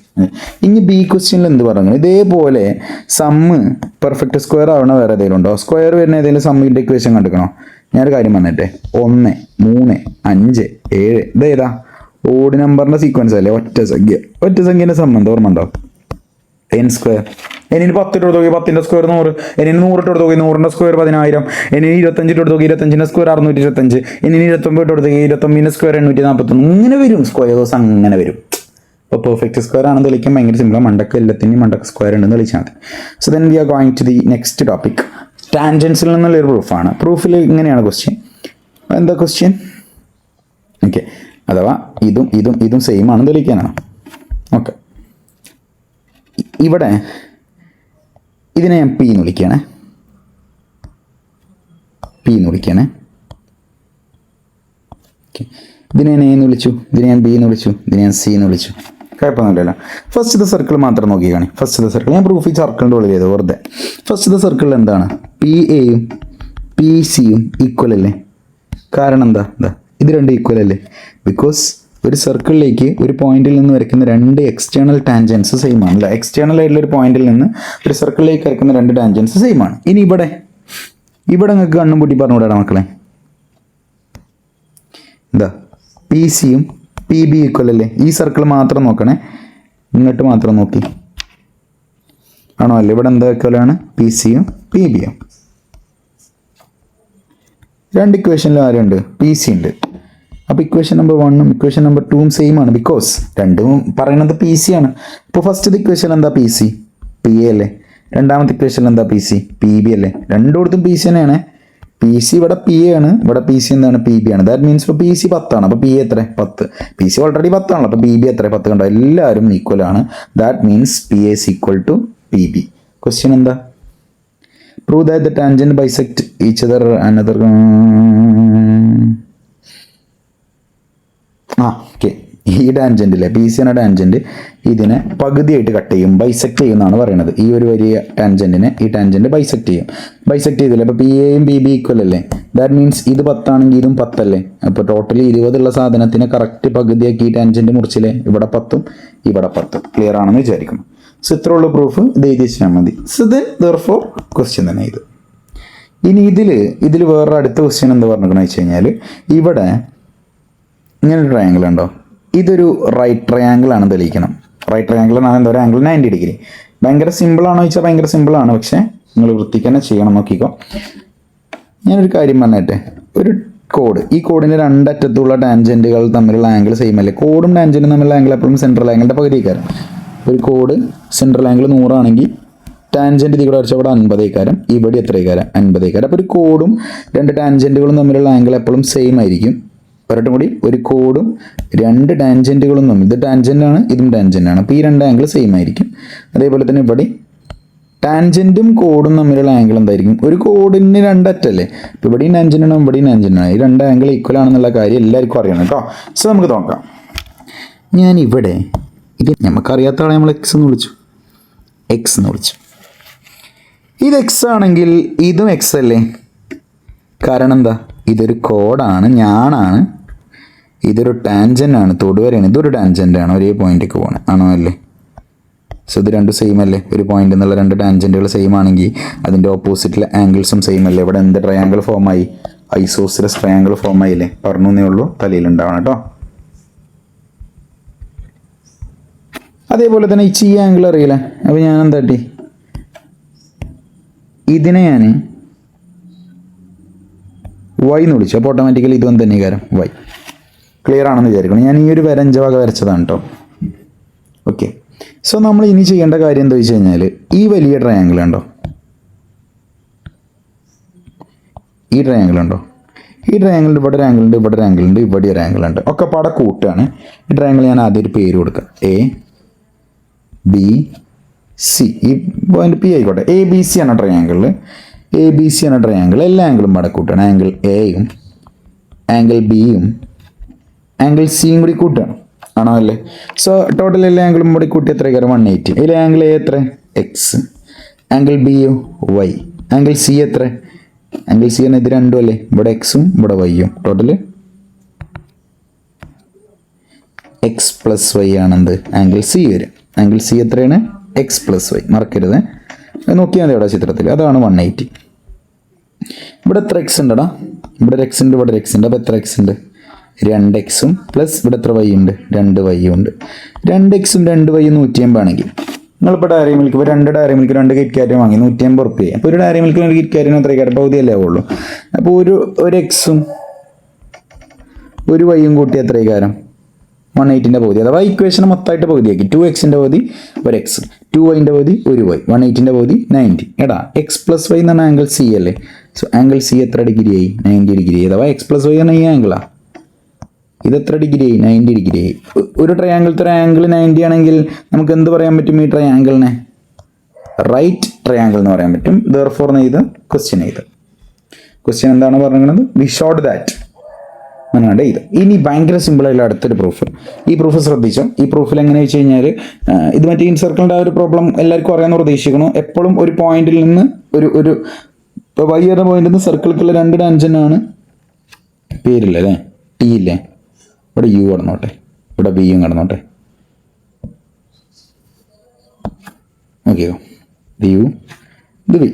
ഇനി ബി ക്വസ്റ്റ്യനിൽ എന്ത് പറഞ്ഞു? ഇതേപോലെ സമ്മ് പെർഫെക്റ്റ് സ്ക്വയർ ആവണ വേറെ ഏതെങ്കിലും ഉണ്ടോ? സ്ക്വയർ വരുന്ന ഏതെങ്കിലും സമ്മിൻ്റെ ഇക്വേഷൻ കണ്ടിക്കണോ? ഞാനൊരു കാര്യം പറഞ്ഞിട്ടെ, 1, 3, 5, 7 ഇതേതാ ഓഡ് നമ്പറിൻ്റെ സീക്വൻസ് അല്ലേ? ഒറ്റ സംഖ്യേൻ്റെ സംബന്ധം ഓർമ്മ ഉണ്ടാവും. n². ഇനി 10 ഇട്ട് നോക്കി 10ൻ്റെ സ്ക്വയർ 100. ഇനി 100 ഇട്ട് നോക്കി 100ൻ്റെ സ്ക്വയർ 10,000. ഇനി 25 ഇട്ട് നോക്കി 25ൻ്റെ സ്ക്വയർ 625. ഇനി 29 ഇട്ട് നോക്കി 29ൻ്റെ സ്ക്വയർ 841. ഇങ്ങനെ വരും സ്ക്വയേഴ്സ്, അങ്ങനെ വരും. അപ്പോൾ പെർഫെക്റ്റ് സ്ക്വയർ ആണെന്ന് തെളിയിക്കാൻ ഭയങ്കര സിമ്പിളാണ്. മണ്ടക്ക് എല്ലാത്തിനും മണ്ടക്ക് സ്ക്വയർ ഉണ്ടെന്ന് തെളിയിച്ചാൽ മതി. So then we are going to the next topic. ടാൻജൻസിൽ നിന്നുള്ളൊരു പ്രൂഫാണ്. പ്രൂഫിൽ ഇങ്ങനെയാണ് ക്വസ്റ്റ്യൻ. എന്താ ക്വസ്റ്റ്യൻ? ഓക്കെ, അഥവാ ഇതും സെയിം ആണെന്ന് തെളിയിക്കാനാണ്. ഓക്കെ, ഇവിടെ ഇതിനെ ഞാൻ പി എന്ന് വിളിക്കുകയാണേ. ഇതിനെ ഞാൻ എ എന്ന് വിളിച്ചു, ഇതിനെ ഞാൻ ബി എന്ന് വിളിച്ചു, ഇതിനെ ഞാൻ സി എന്ന് വിളിച്ചു. കുഴപ്പമൊന്നുമില്ലല്ലോ. ഫസ്റ്റത്തെ സർക്കിൾ മാത്രം നോക്കി കാണി. ഫസ്റ്റത്തെ സർക്കിൾ ഞാൻ പ്രൂഫ് ഈ സർക്കിളിൻ്റെ ഉള്ളിൽ ചെയ്തു വെറുതെ. ഫസ്റ്റത്തെ സർക്കിളിൽ എന്താണ്? പി എയും പി സിയും ഈക്വൽ അല്ലേ? കാരണം എന്താ? ഇത് രണ്ടും ഈക്വൽ അല്ലേ? ബിക്കോസ് ഒരു സർക്കിളിലേക്ക് ഒരു പോയിന്റിൽ നിന്ന് വരയ്ക്കുന്ന 2 എക്സ്റ്റേണൽ ടാൻജൻസ് സെയിം ആണ്. അല്ല, എക്സ്റ്റേണൽ ആയിട്ടുള്ള ഒരു പോയിന്റിൽ നിന്ന് ഒരു സർക്കിളിലേക്ക് വരയ്ക്കുന്ന 2 ടാൻജൻസ് സെയിം ആണ്. ഇനി ഇവിടെ നിങ്ങൾക്ക് കണ്ണും പൂട്ടി പറഞ്ഞുകൂടാ മക്കളെ. എന്താ? പി സിയും പി ബി ഈക്വൽ അല്ലേ? ഈ സർക്കിൾ മാത്രം നോക്കണേ, ഇങ്ങോട്ട് മാത്രം നോക്കി. ആണോ? അല്ലേ? ഇവിടെ എന്താ ഈക്വലാണ്? പി സിയും പി ബിയും. 2 ഇക്വേഷനിലും ആരുണ്ട്? പി സി ഉണ്ട്. അപ്പോൾ ഇക്വേഷൻ നമ്പർ 1ഉം ഇക്വേഷൻ നമ്പർ 2ഉം സെയിം ആണ്. ബിക്കോസ് രണ്ടും പറയുന്നത് പി സി ആണ്. ഇപ്പോൾ ഫസ്റ്റ് ഇക്വേഷൻ എന്താ? പി സി പി എ അല്ലേ? രണ്ടാമത്തെ ഇക്വേഷൻ എന്താ? പി സി പി ബി അല്ലേ? രണ്ടിടത്തും പി സി തന്നെയാണ്. പി സി ഇവിടെ പി എ ആണ്, ഇവിടെ പി സി എന്താണ്? പി ബി ആണ്. ദാറ്റ് മീൻസ് ഇപ്പോൾ പി സി 10 ആണ്. അപ്പോൾ പി എ എത്ര? 10. പി സി ഓൾറെഡി 10 ആണല്ലോ. അപ്പോൾ പി ബി എത്ര? 10. കണ്ടോ? എല്ലാവരും ഈക്വൽ ആണ്. That means P A is equal to P B. Question എന്താ? Prove that the tangent bisect each other another. Okay, ഈ ടാൻജൻറ്റിലെ പി സി എന്ന ടാൻജൻറ്റ് ഇതിനെ പകുതിയായിട്ട് കട്ട് ചെയ്യും, ബൈസെക്ട് ചെയ്യും എന്നാണ് പറയുന്നത്. ഈ ഒരു വലിയ ടാൻജൻറ്റിനെ ഈ ടാൻജൻറ്റ് ബൈസെക്ട് ചെയ്യും. ബൈസെക്ട് ചെയ്തില്ലേ? അപ്പോൾ പി എയും ബി ബി ഈക്വൽ അല്ലേ? ദാറ്റ് മീൻസ് ഇത് 10 ആണെങ്കിൽ ഇതും 10 അല്ലേ? അപ്പോൾ ടോട്ടലി 20 ഉള്ള സാധനത്തിന് കറക്റ്റ് പകുതിയാക്കി ഈ ടാൻജൻറ്റ് മുറിച്ചില്ലേ? ഇവിടെ 10ഉം ഇവിടെ 10ഉം. ക്ലിയർ ആണെന്ന് വിചാരിക്കുന്നു. സോ ഇത്രയുള്ള പ്രൂഫ് ഇത് എഴുതി വെച്ചാൽ മതി. സോ ദെർഫോർ ക്വസ്റ്റ്യൻ തന്നെ ഇത്. ഇനി ഇതിൽ വേറൊരു അടുത്ത ക്വസ്റ്റ്യൻ എന്താ പറഞ്ഞിരിക്കണമെന്ന് വെച്ച് കഴിഞ്ഞാൽ, ഇവിടെ ഇങ്ങനൊരു ട്രയാങ്കിൾ ഉണ്ടോ? ഇതൊരു റൈറ്റ് ട്രയാങ്കിൾ ആണ് തെളിയിക്കണം. റൈറ്റ് ട്രയാങ്കിൾ എന്നാണ് എന്താ? ഒരു ആംഗിൾ 90 ഡിഗ്രി. ഭയങ്കര സിമ്പിളാണോ ചോദിച്ചാൽ ഭയങ്കര സിമ്പിളാണ്. പക്ഷേ നിങ്ങൾ വൃത്തിക്ക് തന്നെ ചെയ്യണം. നോക്കിക്കോ, ഞാനൊരു കാര്യം പറഞ്ഞിട്ടെ. ഒരു കോഡ്, ഈ കോഡിൻ്റെ 2 അറ്റത്തുള്ള ടാൻജൻറ്റുകൾ തമ്മിലുള്ള ആംഗിൾ സെയിം അല്ലേ? കോഡും ടാൻജൻറ്റും തമ്മിലുള്ള ആംഗിൾ എപ്പോഴും സെൻട്രൽ ആംഗിളിൻ്റെ പകുതിക്കാരം. ഒരു കോഡ് സെൻട്രൽ ആംഗിൾ 100 ആണെങ്കിൽ ടാൻജൻറ്റ് ഇതിൽ വരച്ചാൽ ഇവിടെ 50 ഇവിടെ എത്ര 50. അപ്പോൾ ഒരു കോഡും 2 ടാൻജൻറ്റുകളും തമ്മിലുള്ള ആംഗിൾ എപ്പോഴും സെയിം ആയിരിക്കും. ഒരട്ടും കൂടി, ഒരു കോഡും 2 ടാൻജൻറ്റുകളും തമ്മിൽ, ഇത് ടാൻജൻ്റാണ് ഇതും ടാൻജൻ്റാണ്. അപ്പോൾ ഈ 2 ആംഗിൾ സെയിം ആയിരിക്കും. അതേപോലെ തന്നെ ഇവിടെ ടാൻജൻറ്റും കോഡും തമ്മിലുള്ള ആംഗിൾ എന്തായിരിക്കും? ഒരു കോഡിന് 2 അറ്റല്ലേ? ഇപ്പോൾ ഇവിടെയും ടാൻജൻ്റാണ് ഇവിടെയും ടാൻജൻ്റാണ്. ഈ 2 ആംഗിൾ ഈക്വൽ ആണെന്നുള്ള കാര്യം എല്ലാവർക്കും അറിയണം കേട്ടോ. സോ നമുക്ക് നോക്കാം. ഞാനിവിടെ ഇത് നമുക്കറിയാത്ത ആളെ നമ്മൾ എക്സ് എന്ന് വിളിച്ചു. ഇത് എക്സ് ആണെങ്കിൽ ഇതും എക്സ് അല്ലേ? കാരണം എന്താ? ഇതൊരു കോഡാണ്, ഞാനാണ്. ഇതൊരു ടാൻജൻ്റാണ്, തൊടുവരെയാണ്. ഇതൊരു ടാൻജൻ്റാണ്, ഒരേ പോയിന്റിലേക്ക് പോകണം. ആണോ? അല്ലേ? സോ ഇത് രണ്ടും സെയിം അല്ലേ? ഒരു പോയിന്റ് എന്നുള്ള 2 ടാൻജൻറ്റുകൾ സെയിം ആണെങ്കിൽ അതിൻ്റെ ഓപ്പോസിറ്റിലെ ആംഗിൾസും സെയിം അല്ലേ? ഇവിടെ എന്ത് ട്രയാങ്കിൾ ഫോമായി? ഐസോസിലസ് ട്രയാങ്കിൾ ഫോം ആയില്ലേ? പറഞ്ഞേ ഉള്ളൂ, തലയിലുണ്ടാവണം കേട്ടോ. അതേപോലെ തന്നെ ഈ ആംഗിൾ അറിയില്ല. അപ്പോൾ ഞാൻ എന്താട്ടി, ഇതിനെ ഞാൻ വൈ എന്ന് വിളിച്ചു. അപ്പോൾ ഓട്ടോമാറ്റിക്കലി ഇതും തന്നെ കാരം വൈ. ക്ലിയർ ആണെന്ന് വിചാരിക്കണം. ഞാൻ ഈ ഒരു വര 5 ഭാഗം വരച്ചതാണ് കേട്ടോ. ഓക്കെ, സോ നമ്മൾ ഇനി ചെയ്യേണ്ട കാര്യം എന്താ വെച്ച് കഴിഞ്ഞാൽ, ഈ വലിയ ട്രയാങ്കിൾ ഉണ്ടോ? ഈ ട്രയാങ്കിൾ ഉണ്ടോ? ഈ ട്രയാങ്കിളിൻ്റെ ഇവിടെ ഒരു ആംഗിൾ ഉണ്ട്, ഇവിടെ ഒരു ആംഗിൾ ഉണ്ട്, ഇവിടെ ഒരു ആംഗിൾ ഉണ്ട്. ഒക്കെ പട കൂട്ടുകയാണ്. ഈ ട്രയാങ്കിൾ ഞാൻ ആദ്യം ഒരു പേര് കൊടുക്കാം. A B C. ഈ പോയിന്റ് പി ആയിക്കോട്ടെ. എ ബി സി ആണ് ട്രയാങ്കിളിൽ. എ ബി സി എന്ന ട്രയാങ്കിൾ എല്ലാ ആംഗിളും പട കൂട്ടുകയാണ്. ആംഗിൾ എയും ആംഗിൾ ബിയും ആംഗിൾ സിയും കൂടി കൂട്ടുകയാണ്. ആണോ? അല്ലേ? സോ ടോട്ടൽ എല്ലാ ആംഗിളും കൂടി കൂട്ടി എത്ര കാര്യം? 180. ഇതിൽ ആംഗിൾ എ എത്ര? എക്സ്. ആംഗിൾ ബിയോ വൈ. ആംഗിൾ സി എത്ര? ആംഗിൾ സി ആണ് ഇത് രണ്ടും അല്ലേ? ഇവിടെ എക്സും ഇവിടെ വൈയും. ടോട്ടൽ എക്സ് പ്ലസ് വൈ ആണെന്ത്? ആംഗിൾ സി വരും. ആംഗിൾ സി എത്രയാണ്? X plus Y. മറക്കരുത്, നോക്കിയാൽ മതി അവിടെ ചിത്രത്തിൽ. അതാണ് 180. ഇവിടെ എത്ര എക്സ് ഉണ്ടടാ? ഇവിടെ ഒരു എക്സ് ഉണ്ട്, ഇവിടെ ഒരു എക്സ് ഉണ്ട്. അപ്പോൾ എത്ര എക്സ് ഉണ്ട്? 2x പ്ലസ് ഇവിടെ എത്ര വൈ ഉണ്ട്? 2y ഉണ്ട്. 2x 2y 150 ആണെങ്കിൽ നിങ്ങളിപ്പോൾ ഡയറി മിൽക്ക് ഇപ്പോൾ 2 ഡയറി മിൽക്ക് 2 കിറ്റ് കാറ്റ് വാങ്ങി 150 റുപ്യ. അപ്പോൾ ഒരു ഡയറി മിൽക്ക് 2 കിറ്റ് കാറ്റിന് എത്ര കാര്യം പകുതിയല്ലേ ആവുള്ളൂ. അപ്പോൾ ഒരു എക്സും ഒരു വൈയും കൂട്ടി എത്ര കാരം? 180ൻ്റെ പകുതി. അഥവാ ഇക്വേഷൻ മൊത്തമായിട്ട് പകുതിയാക്കി. 2xൻ്റെ പകുതി ഒരു എക്സ്, 2yൻ്റെ പകുതി ഒരു വൈ, 180ൻ്റെ പകുതി 90. എടാ എക്സ് പ്ലസ് വൈ എന്ന് പറഞ്ഞാൽ ആംഗിൾ സി അല്ലേ. സോ ആംഗിൾ സി എത്ര ഡിഗ്രി ആയി? 90 ഡിഗ്രി. അഥവാ എക്സ് പ്ലസ് വൈ പറഞ്ഞാൽ ഈ ആംഗിളാണ്. ഇതെത്ര ഡിഗ്രി ആയി? 90 ഡിഗ്രി ആയി. ഒരു ട്രയാങ്കിൾ 90 ആണെങ്കിൽ നമുക്ക് എന്ത് പറയാൻ പറ്റും? ഈ ട്രയാങ്കിളിനെ റൈറ്റ് ട്രയാങ്കിൾ എന്ന് പറയാൻ പറ്റും. ദെർഫോർ ചെയ്ത് ക്വസ്റ്റ്യൻ എന്താണ് പറഞ്ഞത്? വി ഷോഡ് ദാറ്റ് എന്നാണ് ഇത്. ഇനി ഭയങ്കര സിമ്പിളായിട്ടുള്ള അടുത്തൊരു പ്രൂഫ്. ഈ പ്രൂഫ് ശ്രദ്ധിച്ചോ. ഈ പ്രൂഫിൽ എങ്ങനെ വെച്ച് കഴിഞ്ഞാൽ ഇത് മറ്റേ ഇൻസർക്കിളിൻ്റെ ആ ഒരു പ്രോബ്ലം എല്ലാവർക്കും അറിയാമെന്ന് പ്രതീക്ഷിക്കണം. എപ്പോഴും ഒരു പോയിന്റിൽ നിന്ന് ഒരു വൈ എന്ന പോയിന്റിൽ നിന്ന് സർക്കിൾക്കുള്ള 2 ടാൻജൻ്റാണ് പേരില്ല അല്ലേ, ടി ഇല്ലേ. ഇവിടെ യു കടന്നോട്ടെ, ഇവിടെ ബിയും കടന്നോട്ടെ. ഓക്കെയോ? ഇത് യു, ഇത് B.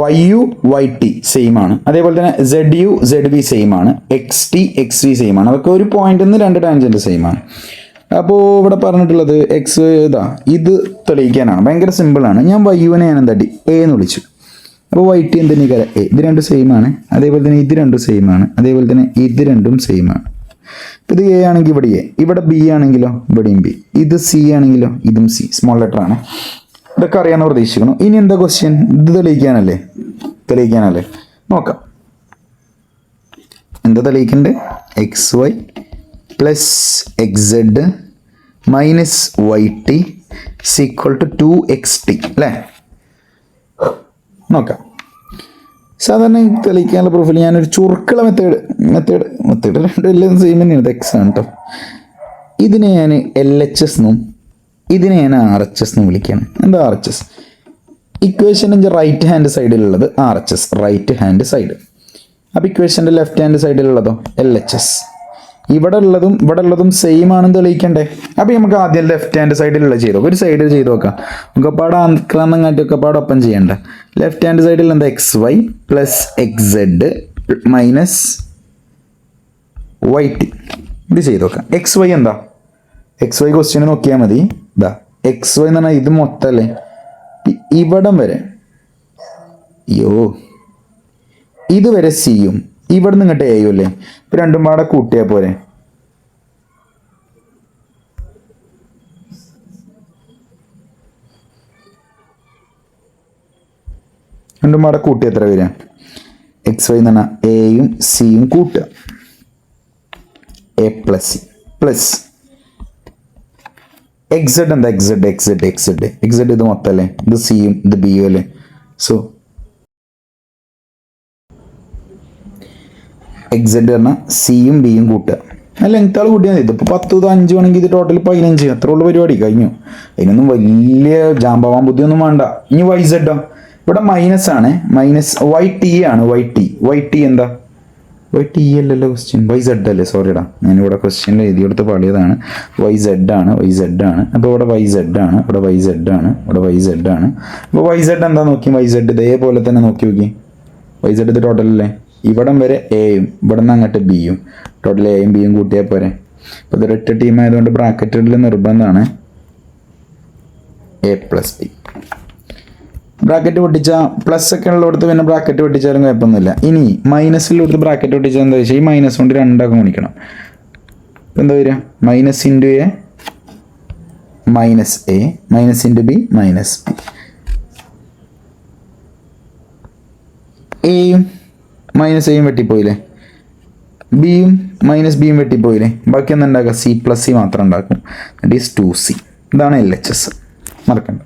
Y U Y T same ആണ്. അതേപോലെ തന്നെ Z U Z B same ആണ്. X T X V same ആണ്. അതൊക്കെ ഒരു പോയിന്റിൽ നിന്ന് 2 ടാൻജൻറ്റ് സെയിം ആണ്. അപ്പോൾ ഇവിടെ പറഞ്ഞിട്ടുള്ളത് എക്സ് ഇത് തെളിയിക്കാനാണ്. ഭയങ്കര സിമ്പിളാണ്. ഞാൻ വൈ യുവിനെ ഞാൻ എന്താ എ എന്ന് വിളിച്ചു. അപ്പോൾ വൈ ടി എന്തെങ്കിലും എ, ഇത് 2 സെയിം ആണ്. അതേപോലെ തന്നെ ഇത് 2 സെയിം ആണ്. അതേപോലെ തന്നെ ഇത് 2 സെയിം ആണ്. ഇത് എ ആണെങ്കിൽ ഇവിടെ എ, ഇവിടെ ബി ആണെങ്കിലോ ഇവിടെയും ബി, ഇത് സി ആണെങ്കിലോ ഇതും സി, സ്മോൾ ലെറ്റർ ആണ്. ഇതൊക്കെ അറിയാമെന്ന് പ്രതീക്ഷിക്കണം. ഇനി എന്താ ക്വസ്റ്റ്യൻ? ഇത് തെളിയിക്കാനല്ലേ നോക്കാം. എന്താ തെളിയിക്കണ്ടേ? X Y plus X Z minus Y T equal to 2xt അല്ലേ? നോക്കാം. സാധാരണ തെളിയിക്കാനുള്ള പ്രൂഫിൽ ഞാനൊരു ചുരുക്കള മെത്തേഡ് രണ്ടും സെയിം തന്നെയാണ്. ഇത് എക്സ് ആണ് കേട്ടോ. ഇതിനെ ഞാൻ LHS എന്നും ഇതിനെ ഞാൻ RHS എന്നും വിളിക്കുകയാണ്. എന്താ RHS? ഇക്വേഷൻ്റെ റൈറ്റ് ഹാൻഡ് സൈഡിലുള്ളത് RHS, റൈറ്റ് ഹാൻഡ് സൈഡ്. അപ്പോൾ ഇക്വേഷൻ്റെ ലെഫ്റ്റ് ഹാൻഡ് സൈഡിലുള്ളതോ LHS. ഇവിടെ ഉള്ളതും സെയിം ആണെന്ന് തെളിയിക്കണ്ടേ? അപ്പോൾ നമുക്ക് ആദ്യം ലെഫ്റ്റ് ഹാൻഡ് സൈഡിലുള്ള ചെയ്തോ, ഒരു സൈഡിൽ ചെയ്ത് നോക്കാം. നമുക്കപ്പാടെ അൻക്രാന്നങ്ങാറ്റൊക്കെപ്പാടെ ഒപ്പം ചെയ്യണ്ട. ലെഫ്റ്റ് ഹാൻഡ് സൈഡിൽ എന്താ? X Y plus X Z minus Y t. ഇത് ചെയ്ത് നോക്കാം. എക്സ് വൈ എന്താ? എക്സ് വൈ ക്വസ്റ്റ്യൻ നോക്കിയാൽ മതി. ഇതാ എക്സ് വൈ എന്ന് പറഞ്ഞാൽ ഇത് മൊത്തമല്ലേ, ഇവിടം വരെ ഇതുവരെ സിയും ഇവിടെ നിന്ന് ഇങ്ങോട്ട് എയും അല്ലേ. ഇപ്പം രണ്ടും പാടെ കൂട്ടിയാൽ പോരെ. രണ്ടും പാടെ കൂട്ടി എത്ര വരിക? എക്സ് വൈ എന്ന് പറഞ്ഞാൽ എയും സിയും കൂട്ടുക, എ പ്ലസ് സി പ്ലസ് എക്സെഡ് എന്താ? എക്സെഡ് ഇത് മൊത്തം അല്ലേ, ഇത് സിയും ഇത് ബിയും അല്ലേ. സോ എക്സെഡ് പറഞ്ഞാൽ സിയും ബിയും കൂട്ടുക. ലെങ്ത്താൾ കൂട്ടിയാൽ മതി. ഇതിപ്പോൾ 10 5 ആണെങ്കിൽ ഇത് ടോട്ടൽ 15. അത്ര ഉള്ള പരിപാടി കഴിഞ്ഞു. അതിനൊന്നും വലിയ ജാമ്പവാൻ ബുദ്ധിയൊന്നും വേണ്ട. ഇനി വൈ സെഡോ? ഇവിടെ മൈനസ് ആണ്, മൈനസ് വൈ ടി ആണ്. വൈ ടി എന്താ? വൈ ടി അല്ലല്ലോ ക്വസ്റ്റ്യൻ, വൈ സെഡ് അല്ലേ. സോറിടാ, ഞാനിവിടെ ക്വസ്റ്റ്യനിൽ എഴുതി കൊടുത്ത് പാടിയതാണ്. വൈ സെഡ് ആണ്. അപ്പോൾ ഇവിടെ വൈ സെഡ് ആണ്. അപ്പോൾ വൈ സെഡ് അപ്പോൾ വൈ സെഡ് എന്താ നോക്കി? വൈ സെഡ് ഇതേപോലെ തന്നെ നോക്കി. വൈ സെഡ് ഇത് ടോട്ടൽ അല്ലേ. ഇവിടം വരെ എയും ഇവിടെ നിന്ന് അങ്ങോട്ട് ബിയും, ടോട്ടൽ എയും ബിയും കൂട്ടിയാൽ പോരെ. അപ്പോൾ ഇത് ഒരൊറ്റ ടീം ആയതുകൊണ്ട് ബ്രാക്കറ്റിൽ നിർബന്ധമാണ് എ പ്ലസ് ബി. ബ്രാക്കറ്റ് പൊട്ടിച്ചാൽ പ്ലസ് ഒക്കെ ഉള്ളിടത്ത് പിന്നെ ബ്രാക്കറ്റ് പൊട്ടിച്ചാലും കുഴപ്പമൊന്നുമില്ല. ഇനി മൈനസിലുള്ളടത്ത് ബ്രാക്കറ്റ് പൊട്ടിച്ചാൽ എന്താ വെച്ചാൽ ഈ മൈനസ് കൊണ്ട് 2 ഗുണിക്കണം. ഇപ്പം എന്താ വരിക? Minus into A minus A minus into B minus B. എയും മൈനസ് എയും വെട്ടിപ്പോയില്ലേ, ബിയും മൈനസ് ബിയും വെട്ടിപ്പോയില്ലേ. ബാക്കി എന്താ ഉണ്ടാക്കുക? സി പ്ലസ് സി മാത്രം ഉണ്ടാക്കും. That is 2c. ഇതാണ് LHS, മറക്കണ്ട.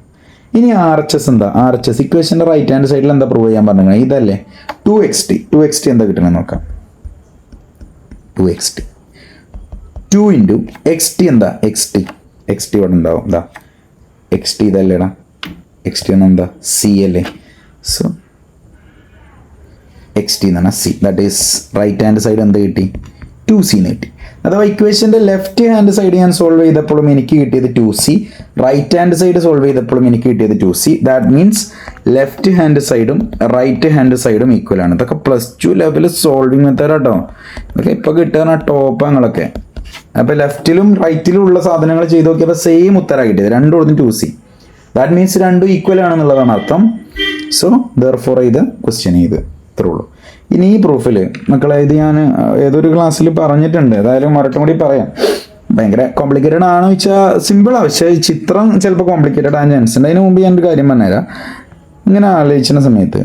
ഇനി RHS എന്താ? RHS ഇക്വേഷൻ്റെ റൈറ്റ് ഹാൻഡ് സൈഡിൽ എന്താ പ്രൂവ് ചെയ്യാൻ പറഞ്ഞത്? ഇതല്ലേ 2xt എന്താ കിട്ടണമെന്ന് നോക്കാം. 2xt 2 ഇൻറ്റു xt എന്താ? xt ഇവിടെ ഉണ്ടാവും. എന്താ xt? ഇതല്ലേടാ xt എന്താ? സി അല്ലേ. സോ xt എന്ന് പറഞ്ഞാൽ C. That is right hand side എന്ത് കിട്ടി? 2c എന്ന് കിട്ടി. അഥവാ ഇക്വേഷൻ്റെ ലെഫ്റ്റ് ഹാൻഡ് സൈഡ് ഞാൻ സോൾവ് ചെയ്തപ്പോഴും എനിക്ക് കിട്ടിയത് 2c, right hand side solve ചെയ്തപ്പോഴും എനിക്ക് കിട്ടിയത് 2c. That means left hand സൈഡും റൈറ്റ് ഹാൻഡ് സൈഡും ഈക്വൽ ആണ്. ഇതൊക്കെ +2 ലെവൽ സോൾവിങ് മെത്തേഡ് കേട്ടോ. ഇതൊക്കെ ഇപ്പോൾ കിട്ടുന്ന ടോപ്പങ്ങളൊക്കെ. അപ്പോൾ ലെഫ്റ്റിലും റൈറ്റിലും ഉള്ള സാധനങ്ങൾ ചെയ്ത് നോക്കിയപ്പോൾ സെയിം ഉത്തരം കിട്ടിയത്, രണ്ടും കൊടുത്തും 2c. ദാറ്റ് മീൻസ് രണ്ടും ഈക്വൽ ആണെന്നുള്ളതാണ് അർത്ഥം. സോ ദെർഫോർ ഇത് ക്വസ്റ്റ്യൻ ചെയ്ത് ഇത്രേ ഉള്ളൂ. ഇനി ഈ പ്രൂഫിൽ മക്കളെ, ഇത് ഞാൻ ഏതൊരു ക്ലാസ്സിൽ പറഞ്ഞിട്ടുണ്ട്, ഏതായാലും മറട്ടും കൂടി പറയാം. ഭയങ്കര കോംപ്ലിക്കേറ്റഡ് ആണോ വെച്ചാൽ സിമ്പിളാണ്, പക്ഷേ ചിത്രം ചിലപ്പോൾ കോംപ്ലിക്കേറ്റഡ് ആകാൻ ചാൻസ് ഉണ്ട്. അതിന് മുമ്പ് ഞാനൊരു കാര്യം പറഞ്ഞുതരാം. ഇങ്ങനെ ആലോചിക്കുന്ന സമയത്ത്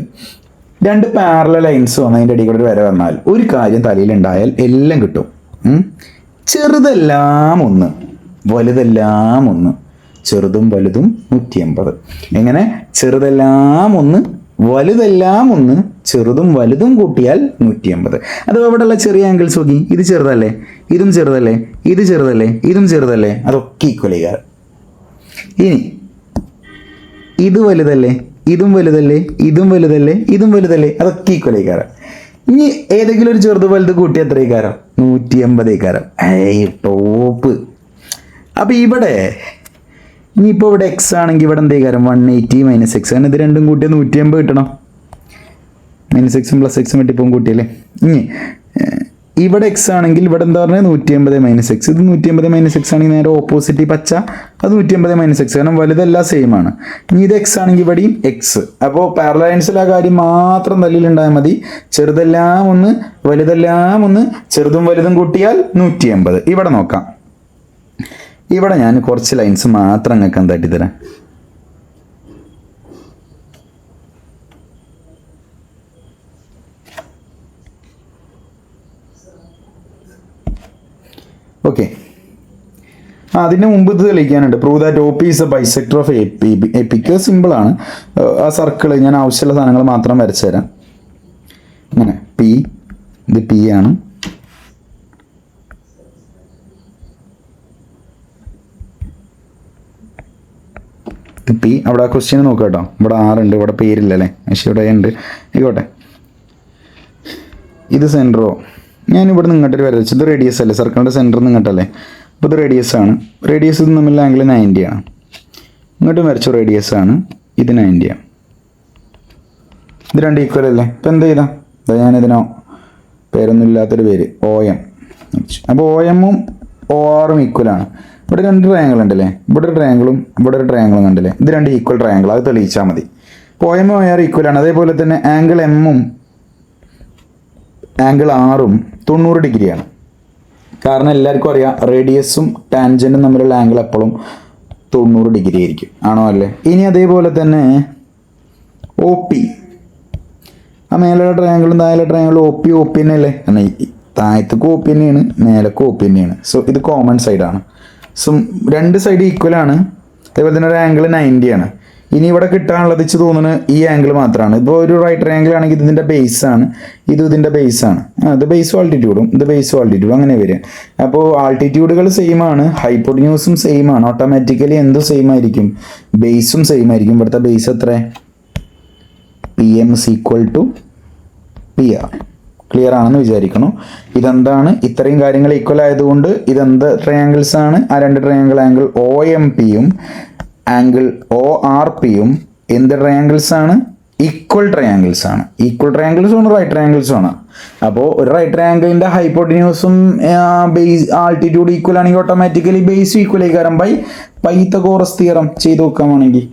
2 പാരലൽ ലൈൻസ് വന്ന് അതിൻ്റെ ഇടയിൽ കൂടെ ഒരു വര വന്നാൽ ഒരു കാര്യം തലയിലുണ്ടായാൽ എല്ലാം കിട്ടും. ചെറുതെല്ലാം ഒന്ന്, വലുതെല്ലാം ഒന്ന്, ചെറുതും വലുതും 180. എങ്ങനെ? ചെറുതെല്ലാം ഒന്ന്, വലുതെല്ലാം ഒന്ന്, ചെറുതും വലുതും കൂട്ടിയാൽ 180. അത് അവിടെയുള്ള ചെറിയ ആംഗിൾസ് നോക്കി, ഇത് ചെറുതല്ലേ, ഇതും ചെറുതല്ലേ, ഇത് ചെറുതല്ലേ, ഇതും ചെറുതല്ലേ, അതൊക്കെ ഈക്വൽ ചെയ്യാറ്. ഇനി ഇത് വലുതല്ലേ, ഇതും വലുതല്ലേ, ഇതും വലുതല്ലേ, ഇതും വലുതല്ലേ, അതൊക്കെ ഈക്വൽ ചെയ്യാറ്. ഇനി ഏതെങ്കിലും ഒരു ചെറുത് വലുത് കൂട്ടി എത്ര കാരം? 180 ടോപ്പ്. അപ്പം ഇവിടെ ഇനിയിപ്പോൾ ഇവിടെ എക്സ് ആണെങ്കിൽ ഇവിടെ എന്തേ കാരം? 180 - x. കാരണം ഇത് രണ്ടും കൂട്ടിയാൽ 180 കിട്ടണം. -x + x വെട്ടിപ്പം കൂട്ടിയല്ലേ. ഇനി ഇവിടെ എക്സ് ആണെങ്കിൽ ഇവിടെ എന്താ പറഞ്ഞാൽ 180 - x. ഇത് 180 - x ആണെങ്കിൽ നേരെ ഓപ്പോസിറ്റ് പച്ച, അത് 180 - x. കാരണം വലുതെല്ലാം സെയിം ആണ്. ഇനി ഇത് എക്സ് ആണെങ്കിൽ ഇവിടെയും എക്സ്. അപ്പോൾ പാരലൈൻസിൽ ആ കാര്യം മാത്രം തല്ലിലുണ്ടായാൽ മതി. ചെറുതെല്ലാം ഒന്ന്, വലുതെല്ലാം ഒന്ന്, ചെറുതും വലുതും കൂട്ടിയാൽ 180. ഇവിടെ നോക്കാം. ഇവിടെ ഞാൻ കുറച്ച് ലൈൻസ് മാത്രം നിങ്ങൾക്ക് എന്താട്ടി തരാം. ഓക്കെ, അതിന് മുമ്പ് ഇത് തെളിയിക്കാനുണ്ട്. Prove that OP is a bisector of apex. സിമ്പിളാണ്. ആ സർക്കിൾ ഞാൻ ആവശ്യമുള്ള സാധനങ്ങൾ മാത്രം വരച്ചു തരാം. അങ്ങനെ P, ഇത് P ആണ്. P അവിടെ ആ ക്വസ്റ്റ്യൻ നോക്കുക കേട്ടോ. ഇവിടെ 6 ഉണ്ട്, ഇവിടെ പേരില്ലല്ലേ, പക്ഷേ ഇവിടെ ഉണ്ട്. ആയിക്കോട്ടെ, ഇത് സെൻറ്ററോ, ഞാനിവിടെ നിന്ന് ഇങ്ങോട്ടൊരു വരച്ചു. ഇത് റേഡിയസ് അല്ലേ, സർക്കിളിൻ്റെ സെൻറ്ററിൽ നിന്ന് ഇങ്ങോട്ടല്ലേ. അപ്പോൾ ഇത് റേഡിയസ് ആണ്. റേഡിയസ് തമ്മിലുള്ള ആംഗിൾ 90 ആണ്. ഇങ്ങോട്ടും വരച്ചു റേഡിയസ് ആണ്, ഇത് 90 ആണ്. ഇത് രണ്ട് ഈക്വൽ അല്ലേ. ഇപ്പം എന്ത് ചെയ്താൽ ഞാനിതിനോ പേരൊന്നും ഇല്ലാത്തൊരു പേര് OM. അപ്പോൾ OM ഉം OR ഉം ഈക്വലാണ്. ഇവിടെ 2 ട്രയാങ്കിൾ ഉണ്ടല്ലേ, ഇവിടെ ഒരു ട്രയാങ്കിളും ഇവിടെ ഒരു ട്രയാങ്കിളും കണ്ടല്ലേ. ഇത് 2 ഈക്വൽ ട്രയാങ്കിൾ, അത് തെളിയിച്ചാൽ മതി. OM OR ഈക്വലാണ്. അതേപോലെ തന്നെ ആംഗിൾ M ഉം ആംഗിൾ R ഉം 90 ഡിഗ്രിയാണ്. കാരണം എല്ലാവർക്കും അറിയാം റേഡിയസും ടാൻജൻറ്റും തമ്മിലുള്ള ആംഗിൾ എപ്പോഴും 90 ഡിഗ്രി ആയിരിക്കും. ആണോ അല്ലേ? ഇനി അതേപോലെ തന്നെ OP, ആ മേലുള്ള ട്രയാങ്കിളും താഴെ ട്രയാങ്കിളും OP തന്നെയല്ലേ. കാരണം താഴത്തേക്ക് OP തന്നെയാണ്, മേലേക്ക് OP തന്നെയാണ്. സോ ഇത് കോമൺ സൈഡാണ്. സോ 2 സൈഡ് ഈക്വൽ ആണ്. അതേപോലെ തന്നെ ഒരു ആംഗിൾ 90 ആണ്. ഇനി ഇവിടെ കിട്ടാനുള്ളത് വെച്ച് തോന്നുന്നത് ഈ ആംഗിൾ മാത്രമാണ്. ഇപ്പോൾ ഒരു റൈറ്റ് ട്രയാങ്കിൾ ആണെങ്കിൽ ഇതിൻ്റെ ബേസ് ആണ്, ഇത് ഇതിൻ്റെ ബേസ് ആണ്. ഇത് ബേസും ആൾട്ടിറ്റ്യൂഡും, ഇത് ബേസും ആൾട്ടിറ്റ്യൂഡും അങ്ങനെ വരിക. അപ്പോൾ ആൾട്ടിറ്റ്യൂഡുകൾ സെയിം ആണ്, ഹൈപ്പോട്ടിന്യൂസും സെയിം ആണ്. ഓട്ടോമാറ്റിക്കലി എന്തും സെയിം ആയിരിക്കും, ബേസും സെയിം ആയിരിക്കും. ഇവിടുത്തെ ബേസ് എത്ര? PM = PR. ക്ലിയർ ആണെന്ന് വിചാരിക്കണം. ഇതെന്താണ്? ഇത്രയും കാര്യങ്ങൾ ഈക്വൽ ആയതുകൊണ്ട് ഇതെന്ത് ട്രയാങ്കിൾസ് ആണ്? ആ 2 ട്രയാങ്കിൾ ആംഗിൾ OMP യും ആംഗിൾ ORP യും എന്ത് ട്രയാങ്കിൾസ് ആണ്? ഈക്വൽ ട്രയാങ്കിൾസ് ആണ്. ഈക്വൽ ട്രയാങ്കിൾസ് ആണ്, റൈറ്റ് ട്രയാങ്കിൾസ് ആണ്. അപ്പോൾ ഒരു റൈറ്റ് ട്രയാങ്കിളിൻ്റെ ഹൈപ്പോട്ടിന്യൂസും ബേസ് ആൾട്ടിറ്റ്യൂഡ് ഈക്വൽ ആണെങ്കിൽ ഓട്ടോമാറ്റിക്കലി ബേസ് ഈക്വൽ ആയിക്കാരം ബൈ പൈത്തഗോറസ് തിയറം ചെയ്ത് നോക്കാമാണെങ്കിൽ.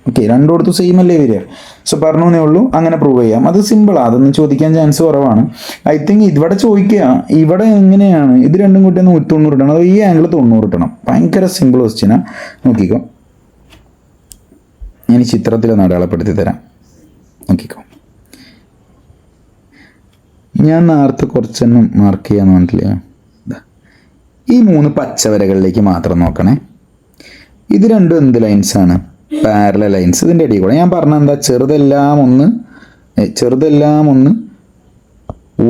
ഓക്കെ, രണ്ടിടത്തും സെയിം അല്ലേ വരിക. സോ പറഞ്ഞേ ഉള്ളൂ, അങ്ങനെ പ്രൂവ് ചെയ്യാം. അത് സിമ്പിളാണ്, അതൊന്നും ചോദിക്കാൻ ചാൻസ് കുറവാണ്. ഐ തിങ്ക് ഇവിടെ ചോദിക്കുക, ഇവിടെ എങ്ങനെയാണ് ഇത് രണ്ടും കൂട്ടി 190 കിട്ടണം, അതോ ഈ ആംഗിൾ 90 കിട്ടണം? ഭയങ്കര സിമ്പിൾ ക്വസ്റ്റ്യനാണ്. നോക്കിക്കോ, ഞാൻ ഈ ചിത്രത്തിലൊന്ന് അടയാളപ്പെടുത്തി തരാം. നോക്കിക്കോ, ഞാൻ നേരത്തെ കുറച്ചൊന്നും മാർക്ക് ചെയ്യാന്ന് പറഞ്ഞിട്ടില്ല. ഈ 3 പച്ചവരകളിലേക്ക് മാത്രം നോക്കണേ. ഇത് രണ്ടും എന്ത് ലൈൻസാണ്? Parallel lines. ഇതിൻ്റെ ഇടയിൽ കൂടെ ഞാൻ പറഞ്ഞ എന്താ? ചെറുതെല്ലാം ഒന്ന്,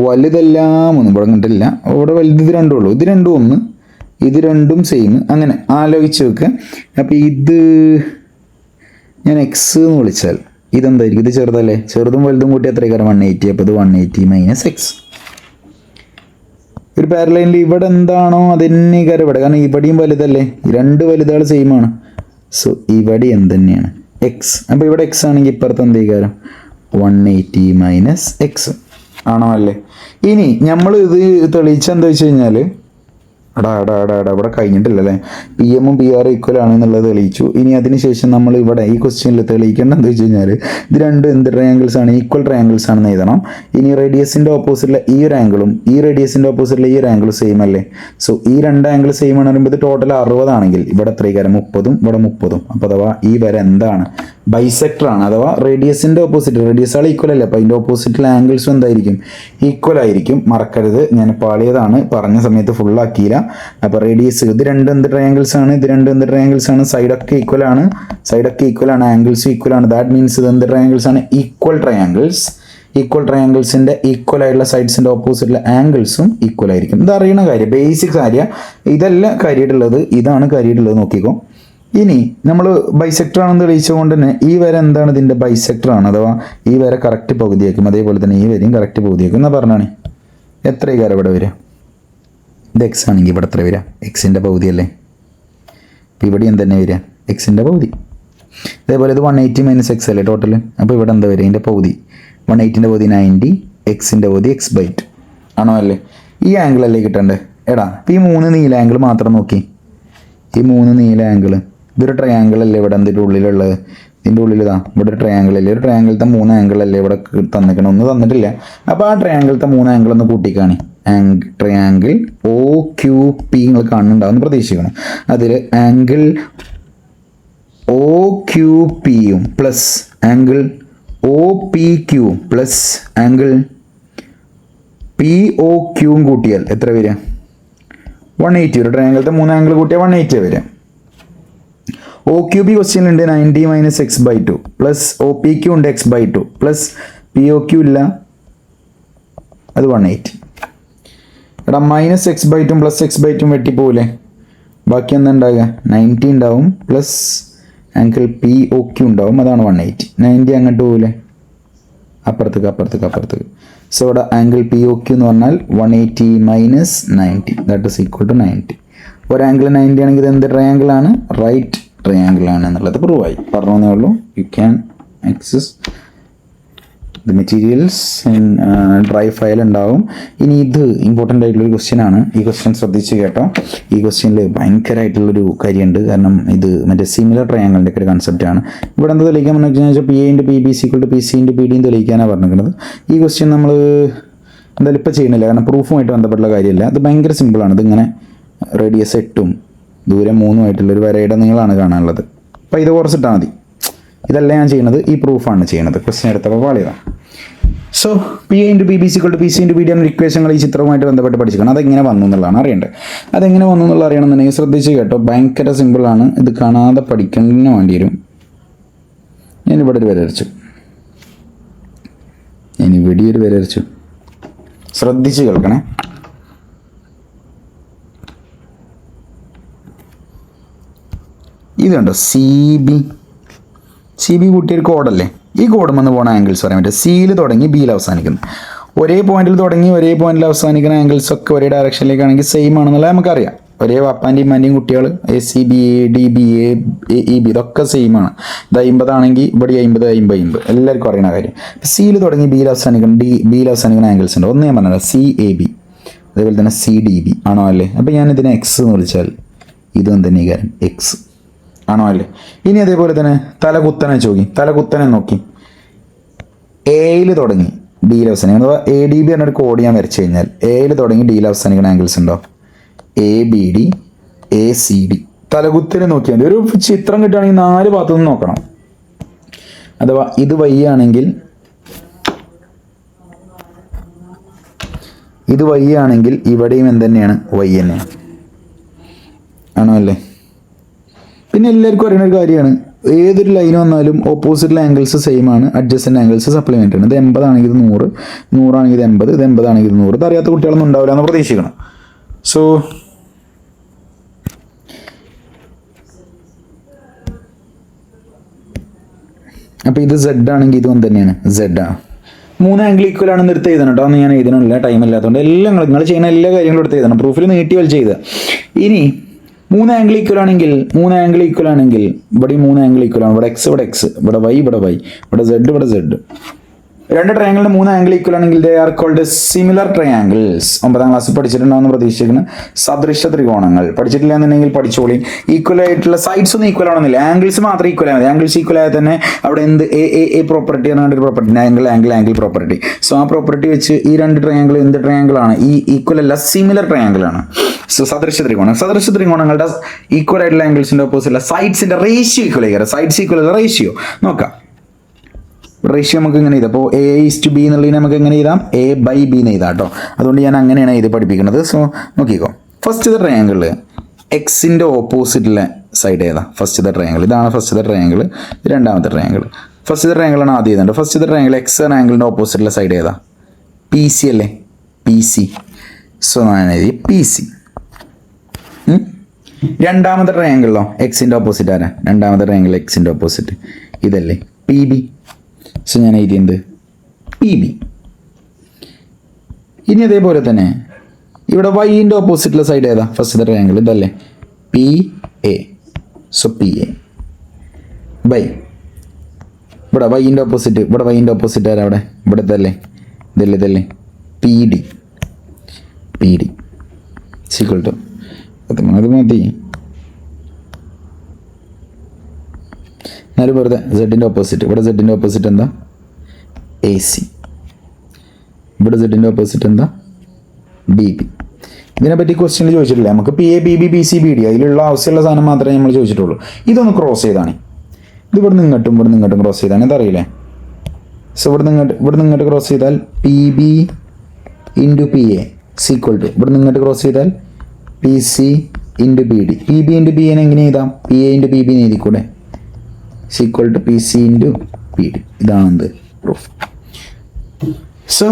വലുതെല്ലാം ഒന്ന്. ഇവിടെ കണ്ടില്ല, ഇവിടെ വലുത് ഇത് രണ്ടും ഉള്ളൂ. ഇത് രണ്ടും ഒന്ന്, ഇത് രണ്ടും സെയിം. അങ്ങനെ ആലോചിച്ച് വെക്കുക. അപ്പം ഇത് ഞാൻ X എന്ന് വിളിച്ചാൽ ഇതെന്തായിരിക്കും? ഇത് ചെറുതല്ലേ, ചെറുതും വലുതും കൂട്ടി എത്ര കാരം? 180. അപ്പോൾ ഇത് 180 - X. ഒരു പാരലൈനിൽ ഇവിടെ എന്താണോ അതന്നെ കാര്യം ഇവിടെ, കാരണം ഇവിടെയും വലുതല്ലേ, രണ്ട് വലുതുകൾ സെയിം ആണ്. സോ ഇവിടെ എന്ത് തന്നെയാണ് എക്സ്. അപ്പോൾ ഇവിടെ എക്സ് ആണെങ്കിൽ ഇപ്പുറത്ത് എന്ത് കാര്യം 180 മൈനസ് എക്സ് ആണോ അല്ലേ? ഇനി നമ്മൾ ഇത് തെളിയിച്ച എന്താ വെച്ച് കഴിഞ്ഞാൽ ഇവിടെ കഴിഞ്ഞിട്ടില്ലല്ലേ, പി എമ്മും പി ആറും ഈക്വൽ ആണെന്നുള്ളത് തെളിയിച്ചു. ഇനി അതിനുശേഷം നമ്മൾ ഇവിടെ ഈ ക്വസ്റ്റ്യനിൽ തെളിയിക്കേണ്ടത് എന്താ വെച്ച് കഴിഞ്ഞാൽ ഇത് രണ്ടും എന്ത് ട്രയാങ്കിൾസ് ആണ്, ഈക്വൽ ട്രയാങ്കിൾസ് ആണെന്ന് എഴുതണം. ഇനി റേഡിയസിൻ്റെ ഓപ്പോസിറ്റിലെ ഈ ഒരു ആംഗിളും ഈ റേഡിയസിൻ്റെ ഓപ്പോസിറ്റിലെ ഈ ഒരു ആംഗിളും സെയിം അല്ലേ? സോ ഈ രണ്ട് ആംഗിൾ സെയിം ആണ് പറയുമ്പോൾ ഇത് ടോട്ടൽ 60 ആണെങ്കിൽ ഇവിടെ എത്രയും 30ഉം ഇവിടെ 30ഉം. അപ്പോൾ അഥവാ ഈ വര എന്താണ് ബൈസെക്ടർ ആണ്, അഥവാ റേഡിയസിൻ്റെ ഓപ്പോസിറ്റ്, റേഡിയസ് ആൾ ഈക്വൽ അല്ലേ, അപ്പോൾ അതിൻ്റെ ഓപ്പോസിറ്റിലെ ആംഗിൾസും എന്തായിരിക്കും ഈക്വൽ ആയിരിക്കും. മറക്കരുത്, ഞാൻ പാളിയതാണ്, പറഞ്ഞ സമയത്ത് ഫുള്ളാക്കിയില്ല. അപ്പോൾ റേഡിയസ് ഇത് രണ്ട് എന്ത് ട്രയാങ്കിൾസ് ആണ്, ഇത് രണ്ട് എന്ത് ട്രയാങ്കിൾസ് ആണ്, സൈഡൊക്കെ ഈക്വൽ ആണ്, സൈഡൊക്കെ ഈക്വൽ ആണ്, ആംഗിൾസും ഈക്വൽ ആണ്. ദാറ്റ് മീൻസ് ഇത് എന്ത് ട്രയാങ്കിൾസ് ആണ്, ഈക്വൽ ട്രയാങ്കിൾസ്. ഈക്വൽ ട്രയാങ്കിൾസിൻ്റെ ഈക്വൽ ആയിട്ടുള്ള സൈഡ്സിൻ്റെ ഓപ്പോസിറ്റിലെ ആംഗിൾസും ഈക്വൽ ആയിരിക്കും. ഇത് അറിയണ കാര്യം, ബേസിക് കാര്യം. ഇതല്ല കാര്യമായിട്ടുള്ളത്, ഇതാണ് കാര്യമായിട്ടുള്ളത്. നോക്കിക്കോ. ഇനി നമ്മൾ ബൈസെക്ടർ ആണെന്ന് തെളിയിച്ചുകൊണ്ട് തന്നെ ഈ വര എന്താണ്, ഇതിൻ്റെ ബൈസെക്ടർ ആണ്, അഥവാ ഈ വര കറക്റ്റ് പകുതിയാക്കും. അതേപോലെ തന്നെ ഈ വരയും കറക്റ്റ് പകുതിയാക്കും എന്നാ പറഞ്ഞാണ്. എത്ര കാരം ഇവിടെ വരിക, ഇത് എക്സ് ആണെങ്കിൽ ഇവിടെ എത്ര വരിക, എക്സിൻ്റെ പകുതിയല്ലേ. അപ്പോൾ ഇവിടെ എന്ത് വരിക, എക്സിൻ്റെ പകുതി. അതേപോലെ ഇത് 180 മൈനസ് എക്സ് അല്ലേ ടോട്ടൽ. അപ്പോൾ ഇവിടെ എന്താ വരിക, ഇതിൻ്റെ പകുതി 180ൻ്റെ പകുതി 90, എക്സിൻ്റെ പകുതി x/2 ആണോ അല്ലേ? ഈ ആംഗിൾ അല്ലേ കിട്ടണ്ടേ എടാ. അപ്പോൾ ഈ 3 നീല ആംഗിൾ മാത്രം നോക്കി, ഈ 3 നീല ആംഗിൾ, ഇതൊരു ട്രയാങ്കിൾ അല്ലേ ഇവിടെ എന്തിൻ്റെ ഉള്ളിലുള്ളത്, ഇതിൻ്റെ ഉള്ളിൽ ഇതാ ഇവിടെ ഒരു ട്രയാങ്കിൾ അല്ലേ, ഒരു ട്രയാങ്കിളത്തെ 3 ആംഗിൾ അല്ലേ ഇവിടെ തന്നിക്കണം, ഒന്നും തന്നിട്ടില്ല. അപ്പോൾ ആ ട്രയാങ്കിളത്തെ 3 ആംഗിൾ ഒന്ന് കൂട്ടിക്കാണി. ട്രയാങ്കിൾ OQP നിങ്ങൾ കാണുന്നുണ്ടാവും പ്രതീക്ഷിക്കണം. അതിൽ ആംഗിൾ OQPയും പ്ലസ് ആംഗിൾ OPQയും പ്ലസ് ആംഗിൾ POQയും കൂട്ടിയാൽ എത്ര വരിക, 180. ഒരു ട്രയാങ്കിളത്തെ 3 ആംഗിൾ കൂട്ടിയാൽ 180 വരിക. OQP ക്വസ്റ്റ്യനിലുണ്ട് 90 minus x/2 plus OPQ ഉണ്ട് x/2 പ്ലസ് POQ ഇല്ല, അത് 180. എടാ മൈനസ് x/2 പ്ലസ് x/2 വെട്ടിപ്പോവില്ലേ, ബാക്കി എന്താ ഉണ്ടാവുക 90 ഉണ്ടാവും പ്ലസ് ആംഗിൾ POQ ഉണ്ടാവും, അതാണ് 180. 90 അങ്ങോട്ട് പോവില്ലേ, അപ്പുറത്തേക്ക്. സോ ഇവിടെ ആംഗിൾ POQ എന്ന് പറഞ്ഞാൽ 180 minus 90 that is equal to 90. ഒരു ആംഗിൾ 90 ആണെങ്കിൽ ഇത് എന്ത് ട്രയാങ്കിൾ ആണ്, റൈറ്റ് ട്രയാങ്കിൾ ആണ് എന്നുള്ളത് പ്രൂവ് ആയി. പറഞ്ഞേ ഉള്ളൂ. You can access the materials in dry file ഉണ്ടാവും. ഇനി ഇത് ഇമ്പോർട്ടൻ്റ് ആയിട്ടുള്ളൊരു ക്വസ്റ്റ്യൻ ആണ്. ഈ ക്വസ്റ്റ്യൻ ശ്രദ്ധിച്ച് കേട്ടോ. ഈ ക്വസ്റ്റ്യനിൽ ഭയങ്കരമായിട്ടുള്ളൊരു കാര്യമുണ്ട്. കാരണം ഇത് മറ്റേ സിമിലർ ട്രയാങ്കിളിൻ്റെ ഒക്കെ ഒരു കൺസെപ്റ്റ് ആണ്. ഇവിടെ എന്താ തെളിയിക്കാൻ പറഞ്ഞു വെച്ചാൽ PA×PB=PC×PD തെളിയിക്കാനാണ് പറഞ്ഞിരിക്കുന്നത്. ഈ ക്വസ്റ്റ്യൻ നമ്മൾ എന്തായാലും ഇപ്പോൾ ചെയ്യുന്നില്ല, കാരണം പ്രൂഫുമായിട്ട് ബന്ധപ്പെട്ടുള്ള കാര്യമില്ല. അത് ഭയങ്കര സിമ്പിളാണ്. ഇതിങ്ങനെ റേഡിയസ് 8ഉം ദൂരം 3ഉമായിട്ടുള്ളൊരു വരയുടെ നീളമാണ് കാണാനുള്ളത്. അപ്പോൾ ഇത് കുറച്ചിട്ടാൽ മതി. ഇതല്ല ഞാൻ ചെയ്യുന്നത്, ഈ പ്രൂഫാണ് ചെയ്യുന്നത്. ക്വസ്റ്റ്യൻ എടുത്തപ്പോൾ പാളിയതാണ്. സോ PA×PB=PC×PD എന്ന ഇക്വേഷനുകൾ ഈ ചിത്രവുമായിട്ട് ബന്ധപ്പെട്ട് പഠിച്ചിരിക്കണം. അതെങ്ങനെ വന്നു എന്നുള്ളതാണ് അറിയേണ്ടത്. അതെങ്ങനെ വന്നു എന്നുള്ള അറിയണമെന്നുണ്ടെങ്കിൽ ശ്രദ്ധിച്ച് കേട്ടോ. ഭയങ്കര സിമ്പിളാണ്. ഇത് കാണാതെ പഠിക്കുന്നതിന് വേണ്ടി വരും. ഞാനിവിടെ ഒരു വരച്ചു, ശ്രദ്ധിച്ച് കേൾക്കണേ. ഇത് കണ്ടോ, CB കൂട്ടിയൊരു കോഡല്ലേ. ഈ കോഡും വന്ന് പോണ ആംഗിൾസ് പറയാൻ പറ്റും. സിയിൽ തുടങ്ങി ബിയിൽ അവസാനിക്കുന്നു. ഒരേ പോയിന്റിൽ തുടങ്ങി ഒരേ പോയിന്റിൽ അവസാനിക്കുന്ന ആംഗിൾസ് ഒക്കെ ഒരേ ഡയറക്ഷനിലേക്കാണെങ്കിൽ സെയിം ആണെന്നുള്ളത് നമുക്കറിയാം. ഒരേ പാപ്പാൻ്റെയും ഉമ്മാൻ്റെയും കുട്ടികൾ ACB ADB AEB ഇതൊക്കെ സെയിം ആണ്. ഇത് 50 ആണെങ്കിൽ ഇവിടെ 50 എല്ലാവർക്കും അറിയുന്ന കാര്യം. സിയിൽ തുടങ്ങി ബിയിൽ അവസാനിക്കുന്ന ആംഗിൾസ് ഉണ്ട്. ഒന്ന് ഞാൻ പറഞ്ഞത് CAB, അതേപോലെ തന്നെ CDB ആണോ അല്ലേ. അപ്പോൾ ഞാനിതിനെ എക്സ് എന്ന് വിളിച്ചാൽ ഇതും തന്നെ കാര്യം എക്സ് ആണോ അല്ലേ. ഇനി അതേപോലെ തന്നെ തലകുത്തനെ നോക്കി എയിൽ തുടങ്ങി ഡിയിൽ അവസാനിക്കണം. അഥവാ ADB എന്നൊരു കോഡ് ഞാൻ വരച്ചു കഴിഞ്ഞാൽ എയിൽ തുടങ്ങി ഡിയിൽ അവസാനിക്കുന്ന ആംഗിൾസ് ഉണ്ടോ, ABD ACD. തലകുത്തനെ നോക്കിയാൽ മതി. ഒരു ചിത്രം കിട്ടുകയാണെങ്കിൽ 4 ഭാഗത്തു നിന്ന് നോക്കണം. അഥവാ ഇത് Y ആണെങ്കിൽ ഇവിടെയും എന്തുതന്നെയാണ് Y തന്നെയാണ് ആണോ അല്ലേ. പിന്നെ എല്ലാവർക്കും അറിയുന്ന ഒരു കാര്യമാണ്, ഏതൊരു ലൈൻ വന്നാലും ഓപ്പോസിറ്റ് ആംഗിൾസ് സെയിം ആണ്, അഡ്ജസ്റ്റൻ്റ് ആംഗിൾസ് സപ്ലിമെൻ്റ് ആണ്. ഇത് 80 ആണെങ്കിൽ ഇത് 100, 100 ആണെങ്കിൽ ഇത് 80, ഇത് 80 ആണെങ്കിൽ ഇത് 100. ഇത് അറിയാത്ത കുട്ടികളൊന്നും ഉണ്ടാവില്ല എന്ന് പ്രതീക്ഷിക്കണം. സോ അപ്പോൾ ഇത് Z ആണെങ്കിൽ ഇതും തന്നെയാണ് Z ആണ്. 3 ആംഗിൾ ഈക്വൽ ആണെന്ന് എടുത്ത് എഴുതണം കേട്ടോ. അന്ന് ഞാൻ എഴുതണില്ല, ടൈം ഇല്ലാത്തതുകൊണ്ട്. എല്ലാം നിങ്ങൾ ചെയ്യുന്ന എല്ലാ കാര്യങ്ങളും എടുത്ത് എഴുതണം. പ്രൂഫിൽ നീട്ടി വലിച്ച് എഴുതുക. ഇനി 3 ആംഗിൾ ഈക്വൽ ആണെങ്കിൽ ഇവിടെ 3 ആംഗിൾ ഈക്വൽ ആണ്. ഇവിടെ എക്സ്, ഇവിടെ വൈ, ഇവിടെ സെഡ്, ഇവിടെ സെഡ്. രണ്ട് ട്രയാങ്കിളിന്റെ 3 ആംഗിൾ ഈക്വൽ ആണെങ്കിൽ they are called similar triangles. 9ാം ക്ലാസ്സിൽ പഠിച്ചിട്ടുണ്ടാവുന്ന പ്രതീക്ഷിക്കുന്ന സദൃശ ത്രികോണങ്ങൾ. പഠിച്ചിട്ടില്ല എന്നുണ്ടെങ്കിൽ പഠിച്ചോളി. ഈക്വൽ ആയിട്ടുള്ള സൈഡ്സ് ഒന്നും ഈക്വൽ ആവണമെന്നില്ല, ആംഗിൾസ് മാത്രം ഈക്വൽ ആയാൽ മതി. ആംഗിൾസ് ഈക്വൽ ആയാൽ തന്നെ അവിടെ എന്ത് എ പ്രോപ്പർട്ടി എന്നാണ് ഒരു പ്രോപ്പർട്ടി, ആംഗിൾ പ്രോപ്പർട്ടി. സോ ആ പ്രോപ്പർട്ടി വെച്ച് ഈ രണ്ട് ട്രയാങ്കിൾ എന്ത് ട്രയാങ്കിൾ ആണ്? ഈ ഈക്വൽ അല്ല, സിമിലർ ട്രയാങ്കിൾ ആണ്. സോ സദൃശ ത്രികോണങ്ങളുടെ ഈക്വൽ ആയിട്ടുള്ള ആംഗിൾസിന്റെ ഓപ്പോസിറ്റ് സൈഡ്സിന്റെ റേഷ്യോ ഈക്വൽ ആയിരിക്കും. സൈഡ്സ് ഈക്വൽ റേഷ്യോ നോക്കാം. റേഷ്യോ നമുക്ക് ഇങ്ങനെ ചെയ്താൽ അപ്പോൾ A:B എന്നുള്ളതിനെ നമുക്ക് എങ്ങനെ ചെയ്താം? A/B എന്ന് ചെയ്താം കേട്ടോ. അതുകൊണ്ട് ഞാൻ അങ്ങനെയാണ് ഇത് പഠിപ്പിക്കുന്നത്. സോ നോക്കിക്കോ, ഫസ്റ്റത്തെ ട്രയാങ്കിൾ എക്സിൻ്റെ ഓപ്പോസിറ്റിലെ സൈഡ് ഏതാ? ഫസ്റ്റത്തെ ട്രയാങ്കിൾ ഇതാണ്. ഫസ്റ്റത്തെ ട്രയാങ്കിൾ, രണ്ടാമത്തെ ട്രയാങ്കിൾ. ഫസ്റ്റത്തെ ട്രയാങ്കിളാണ് ആദ്യം എഴുതേണ്ടത്. ഫസ്റ്റത്തെ ട്രയാങ്കിൾ എക്സ് എന്ന ആംഗിളിൻ്റെ ഓപ്പോസിറ്റിലെ സൈഡ് ഏതാ? PC അല്ലേ? PC. സോ ഞാൻ എഴുതി PC. രണ്ടാമത്തെ ട്രയാങ്കിളിലോ എക്സിൻ്റെ ഓപ്പോസിറ്റ് ആരാ? രണ്ടാമത്തെ ട്രയാങ്കിൾ എക്സിൻ്റെ ഓപ്പോസിറ്റ് ഇതല്ലേ? PB. സോ ഞാൻ എഴുതിയത് PB. ഇനി അതേപോലെ തന്നെ ഇവിടെ വൈൻ്റെ ഓപ്പോസിറ്റുള്ള സൈഡ് ഏതാ? ഫസ്റ്റത്തെ ട്രയാങ്കിൾ ഇതല്ലേ? PA. സോ PA ബൈ ഇവിടെ വൈൻ്റെ ഓപ്പോസിറ്റ് ആരാ? അവിടെ ഇവിടുത്തെ ഇതല്ലേ? PD. സീക്വൽ ടു അത് മതി. എന്നാലും വെറുതെ സെഡിൻ്റെ ഓപ്പോസിറ്റ്, ഇവിടെ സെഡിൻ്റെ ഓപ്പോസിറ്റ് എന്താ? AC. ഇവിടെ സെഡിൻ്റെ ഓപ്പോസിറ്റ് എന്താ? BB. ഇതിനെപ്പറ്റി ക്വസ്റ്റ്യനിൽ ചോദിച്ചിട്ടില്ല. നമുക്ക് PA, BB, BC, BD അതിലുള്ള ആവശ്യമുള്ള സാധനം മാത്രമേ നമ്മൾ ചോദിച്ചിട്ടുള്ളൂ. ഇതൊന്ന് ക്രോസ് ചെയ്താണ്. ഇത് ഇവിടെ നിങ്ങോട്ടും ക്രോസ് ചെയ്താണ്. ഇതറിയില്ലേ? സോ ഇവിടെ നിങ്ങോട്ട് ക്രോസ് ചെയ്താൽ PB into PA is equal to ഇവിടെ നിങ്ങോട്ട് ക്രോസ് ചെയ്താൽ PC into BD. PB into BA എങ്ങനെ എഴുതാം? PA ഇൻറ്റു BB എന്ന് എഴുതിക്കൂടെ? ഈക്വൽ ടു PC ഇൻറ്റു PD. ഇതാണ് പ്രൂഫ്. സോ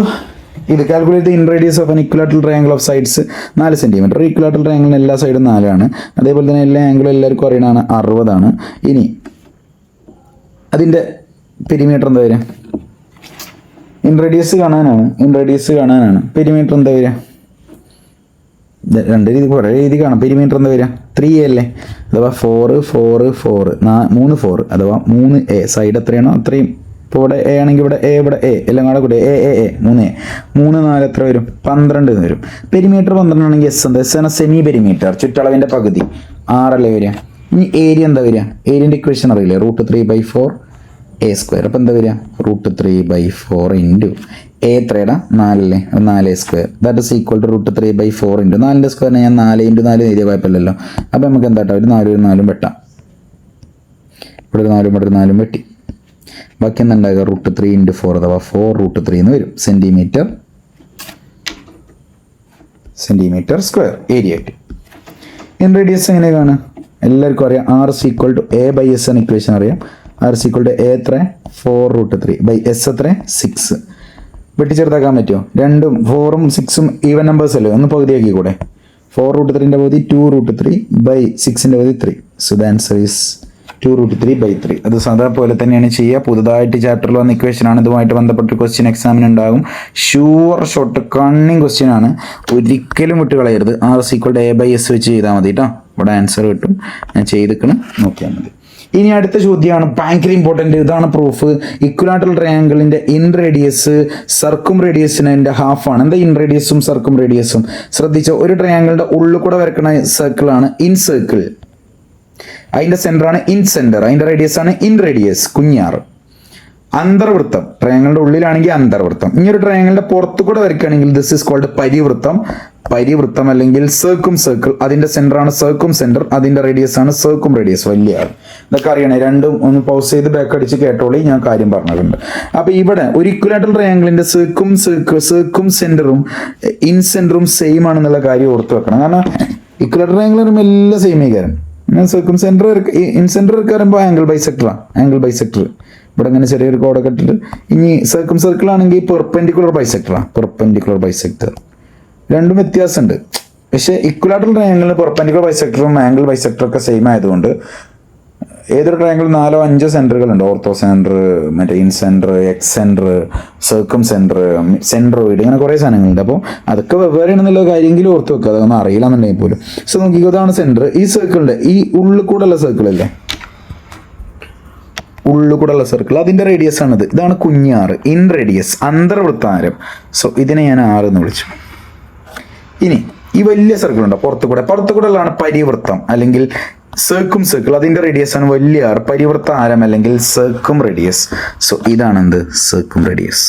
ഇത് calculate inradius of an equilateral triangle of sides 4 centimetre. Equilateral ട്രയാങ്കിളിന് എല്ലാ സൈഡും 4 ആണ്. അതേപോലെ തന്നെ എല്ലാ ആംഗിളും എല്ലാവർക്കും അറിയണതാണ് 60 ആണ്. ഇനി അതിൻ്റെ പെരിമീറ്റർ എന്താ വരിക? ഇൻ റേഡിയസ് കാണാനാണ്. പെരിമീറ്റർ എന്താ വരിക? രണ്ട് രീതി, കുറേ രീതി കാണാം. പെരിമീറ്റർ എന്താ വരിക? 3A അല്ലേ? അഥവാ 4 3 4 അഥവാ 3A. സൈഡ് എത്രയാണോ അത്രയും. ഇപ്പോൾ ഇവിടെ A ആണെങ്കിൽ ഇവിടെ A എല്ലാം കൂടെ കൂടെ A 3A 3 4 എത്ര വരും? 12 എന്ന് വരും. പെരിമീറ്റർ 12 ആണെങ്കിൽ S എന്താ? S ആണ് സെമി പെരിമീറ്റർ, ചുറ്റളവിൻ്റെ പകുതി. 6 അല്ലേ വരിക? ഇനി ഏരിയ എന്താ വരിക? ഏരിയൻ്റെ ഇക്വേഷൻ അറിയില്ലേ? √3/4 A². അപ്പോൾ എന്താ വരിക? √3/4 ഇൻറ്റു A എത്രയുടെ? 4 അല്ലേ? 4A². That is equal to √3/4 into 4ൻ്റെ സ്ക്വയറിനെ ഞാൻ 4 × 4 എഴുതിയ കുഴപ്പമില്ലല്ലോ. അപ്പോൾ നമുക്ക് എന്താ കേട്ടോ? ഒരു 4 വെട്ടാം. ഇവിടെ ഒരു 4 ഇവിടെ ഒരു 4 വെട്ടി. ബാക്കി എന്താ ഉണ്ടാകുക? √3 × 4 അഥവാ 4√3 എന്ന് വരും. സെൻറ്റിമീറ്റർ സ്ക്വയർ ഏരിയ ആയിട്ട്. ഇൻ റേഡിയസ് എങ്ങനെ കാണുക? എല്ലാവർക്കും അറിയാം. R is equal to A/S എന്ന ഇക്വേഷൻ അറിയാം. R is equal to A എത്ര? 4√3 ബൈ S എത്ര? 6. വെട്ടിച്ചെറുതാക്കാൻ പറ്റുമോ? 2ഉം 4ഉം 6ഉം ഈവൻ നമ്പേഴ്സ് അല്ലേ? ഒന്ന് പകുതിയാക്കി കൂടെ. 4√3ൻ്റെ പകുതി 2√3 ബൈ 6ൻ്റെ പകുതി 3. So the answer is 2√3/3. അത് സാധാ പോലെ തന്നെയാണ് ചെയ്യുക. പുതുതായിട്ട് ചാപ്റ്ററിൽ വന്ന ഇക്വേഷൻ ആണ്. ഇതുമായിട്ട് ബന്ധപ്പെട്ട ക്വസ്റ്റ്യൻ എക്സാമിന് ഉണ്ടാകും. ഷുവർ ഷോട്ട് കണ്ണിങ് ക്വസ്റ്റ്യൻ ആണ്. ഒരിക്കലും വിട്ട് കളയരുത്. R is equal to A/S വെച്ച് ചെയ്താൽ മതി കേട്ടോ. ഇവിടെ ആൻസർ കിട്ടും. ഞാൻ ചെയ്തിക്കണം, നോക്കിയാൽ മതി. ഇനി അടുത്ത ചോദ്യമാണ് ഭയങ്കര ഇമ്പോർട്ടൻ്റ്. ഇതാണ് പ്രൂഫ്. ഇക്വലാറ്ററൽ ട്രയാങ്കിളിൻ്റെ ഇൻ റേഡിയസ് സർക്കും റേഡിയസിൻ്റെ ഹാഫാണ്. എന്താ ഇൻ റേഡിയസും സർക്കും റേഡിയസും? ശ്രദ്ധിച്ചോ, ഒരു ട്രയാങ്കിളിൻ്റെ ഉള്ളിൽ കൂടെ വരക്കുന്ന സർക്കിളാണ് ഇൻ സർക്കിൾ. അതിൻ്റെ സെൻറ്ററാണ് ഇൻ സെൻറ്റർ. അതിൻ്റെ റേഡിയസ് ആണ് ഇൻ റേഡിയസ്, കുഞ്ഞാറ്. അന്തർവൃത്തം ട്രയാങ്കിളിൻ്റെ ഉള്ളിലാണെങ്കിൽ അന്തർവൃത്തം. ഇനി ഒരു ട്രയാങ്കിളിൻ്റെ പുറത്തു കൂടെ വരയ്ക്കുകയാണെങ്കിൽ ദിസ് ഈസ് കോൾഡ് പരിവൃത്തം അല്ലെങ്കിൽ സർക്കും സർക്കിൾ. അതിൻ്റെ സെൻറ്ററാണ് സർക്കും സെൻറ്റർ. അതിൻ്റെ റേഡിയസ് ആണ് സർക്കും റേഡിയസ്, വലിയ ആൾ. ഇതൊക്കെ അറിയണേ. രണ്ടും ഒന്ന് പൗസ് ചെയ്ത് ബാക്ക് അടിച്ച് കേട്ടോളി, ഞാൻ കാര്യം പറഞ്ഞിട്ടുണ്ട്. അപ്പോൾ ഇവിടെ ഒരു ഇക്വലാറ്ററൽ ട്രയാങ്കിളിൻ്റെ സർക്കും സെൻറ്ററും ഇൻ സെൻറ്ററും സെയിം ആണെന്നുള്ള കാര്യം ഓർത്ത് വെക്കണം. കാരണം ഇക്വലാറ്ററൽ ട്രയാങ്കിൾ എല്ലാം സെയിം ആയിക്കാരം. സർക്കും സെൻറ്റർ ഇൻ സെൻറ്റർ ഒക്കെ വരുമ്പോൾ ആംഗിൾ ബൈസെക്ടർ. ഇവിടെ ഇങ്ങനെ ചെറിയൊരു കോഡൊക്കെ ഇട്ടിട്ട്. ഇനി സർക്കും സർക്കിൾ ആണെങ്കിൽ പെർപെൻഡിക്കുലർ ബൈസെക്ടർ. രണ്ടും വ്യത്യാസമുണ്ട്. പക്ഷേ ഇക്വലാറ്ററൽ ട്രയാങ്കിളിന് പെർപെൻഡിക്കുലർ ബൈസെക്ടറും ആംഗിൾ ബൈസെക്ടറും ഒക്കെ സെയിം ആയതുകൊണ്ട് ഏതൊരു ട്രയാങ്കിൾ 4-5 സെന്ററുകളുണ്ട്. ഓർത്തോ സെന്റർ, മറ്റേ incentre, excentre, circumcentre, centroid, ഇങ്ങനെ കുറേ സാധനങ്ങളുണ്ട്. അപ്പോൾ അതൊക്കെ വെവ്വേറെയാണെന്നുള്ള കാര്യമെങ്കിലും ഓർത്ത് വെക്കുക, അതൊന്നും അറിയില്ല എന്നുണ്ടെങ്കിൽ പോലും. സോ നോക്കിക്കോ, ഇതാണ് സെന്റർ. ഈ സർക്കിളിന്റെ ഈ ഉള്ളിൽ കൂടെ ഉള്ള സർക്കിൾ അല്ലേ, ഉള്ളിൽ കൂടെ ഉള്ള സർക്കിൾ, അതിന്റെ റേഡിയസ് ആണിത്. ഇതാണ് കുഞ്ഞാറ്, ഇൻ റേഡിയസ്, അന്തർവൃത്താരം. സോ ഇതിനെ ഞാൻ ആറ് എന്ന് വിളിച്ചു. ഇനി ഈ വലിയ സർക്കിൾ ഉണ്ടോ പുറത്തു കൂടെ ഉള്ളതാണ് പരിവൃത്തം അല്ലെങ്കിൽ സർക്കും സർക്കിൾ. അതിന്റെ റേഡിയസ് ആണ് വലിയ ആർ, പരിവൃത്ത ആരം അല്ലെങ്കിൽ സർക്കും റേഡിയസ്. സോ ഇതാണ് എന്ത്, സർക്കും റേഡിയസ്.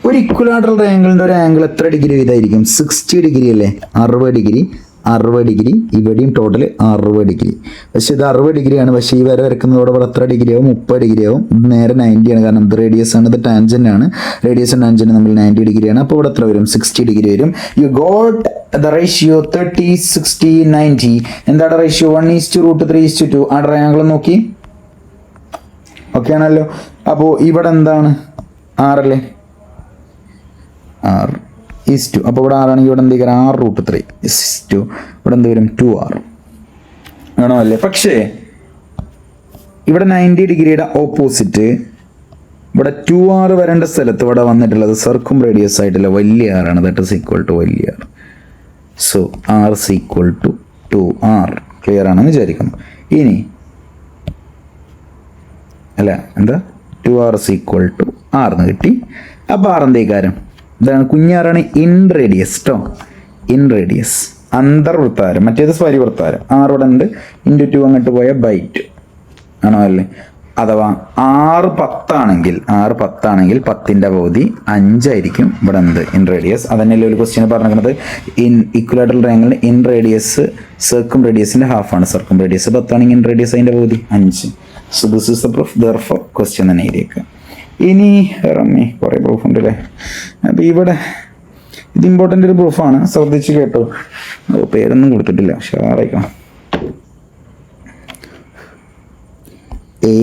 ഒരു ഇക്വലാറ്ററൽ ട്രയാങ്കിളിന്റെ ഒരു ആംഗിൾ എത്ര ഡിഗ്രി വീതമായിരിക്കും? 60 ഡിഗ്രി അല്ലേ, 60 ഡിഗ്രി, 60 ഡിഗ്രി, ഇവിടെയും ടോട്ടൽ 60 ഡിഗ്രി. പക്ഷെ ഇത് 60 ഡിഗ്രിയാണ്. പക്ഷേ ഈ വര വരക്കുന്നതോടെ ഇവിടെ എത്ര ഡിഗ്രി ആവും? 30 ഡിഗ്രി ആവും. ഇത് നേരെ 90 ആണ്, കാരണം ഇത് റേഡിയസ് ആണ്, ഇത് ടാൻജന്റ് ആണ്. റേഡിയസും ടാൻജന്റ് നമ്മൾ 90 ഡിഗ്രിയാണ്. അപ്പോൾ ഇവിടെ എത്ര വരും? 60 ഡിഗ്രി വരും. You got the ratio 30, 60, 90. എന്താണ് റേഷ്യോ? 1:√3:2. ആ ട്രയാങ്കിൾ നോക്കി, ഓക്കെ ആണല്ലോ. അപ്പോൾ ഇവിടെ എന്താണ്? 6 അല്ലേ, 6:2. അപ്പോൾ ഇവിടെ 6 ആണെങ്കിൽ ഇവിടെ എന്ത് ചെയ്യാം? 6√3 ഇവിടെ എന്ത് വരും? 2R ആണോ അല്ലേ? പക്ഷേ ഇവിടെ 90 ഡിഗ്രിയുടെ ഓപ്പോസിറ്റ് ഇവിടെ 2R വരേണ്ട സ്ഥലത്ത് ഇവിടെ വന്നിട്ടുള്ളത് സർക്കും റേഡിയസ് ആയിട്ടുള്ള വലിയ ആറാണ്. ദാറ്റ് ഈസ് ഈക്വൽ ടു വലിയ R. So R is equal to 2R. Clear ആണെന്ന് വിചാരിക്കുന്നു. ഇനി അല്ല എന്താ, 2R is equal to R എന്ന് കിട്ടി. അപ്പോൾ R എന്തേ കാര്യം? ഇതാണ് കുഞ്ഞാറാണ്, ഇൻ റേഡിയസ് കേട്ടോ, ഇൻ റേഡിയസ്, അന്തർവൃത്താരം. മറ്റേത് പരിവൃത്താരം. 6 ഇവിടെ ഉണ്ട്, ഇൻറ്റു 2 അങ്ങോട്ട് പോയ ബൈ 2 ആണോ അല്ലേ? അഥവാ 6 10 ആണെങ്കിൽ 10ന്റെ പകുതി 5 ആയിരിക്കും ഇവിടെ എന്ത്, ഇൻ റേഡിയസ്. അതന്നെയല്ലേ ഒരു ക്വസ്റ്റ്യൻ പറഞ്ഞിരിക്കുന്നത്, ഇൻ ഇക്വലാറ്ററൽ ട്രയാങ്കിളിന് ഇൻ റേഡിയസ് സർക്കും റേഡിയസിന്റെ ഹാഫ് ആണ്. സർക്കും റേഡിയസ് 10 ആണെങ്കിൽ ഇൻ റേഡിയസ് അതിന്റെ പകുതി 5. So this is the proof. Therefore question തന്നെ എഴുതിയേക്കുക. ഇനി റമ്മി കുറേ പ്രൂഫ് ഉണ്ട് അല്ലേ. അപ്പം ഇവിടെ ഇത് ഇമ്പോർട്ടൻ്റ് ഒരു പ്രൂഫാണ്, ശ്രദ്ധിച്ച് കേട്ടോ. പേരൊന്നും കൊടുത്തിട്ടില്ല, ഷാറായിക്കണം. A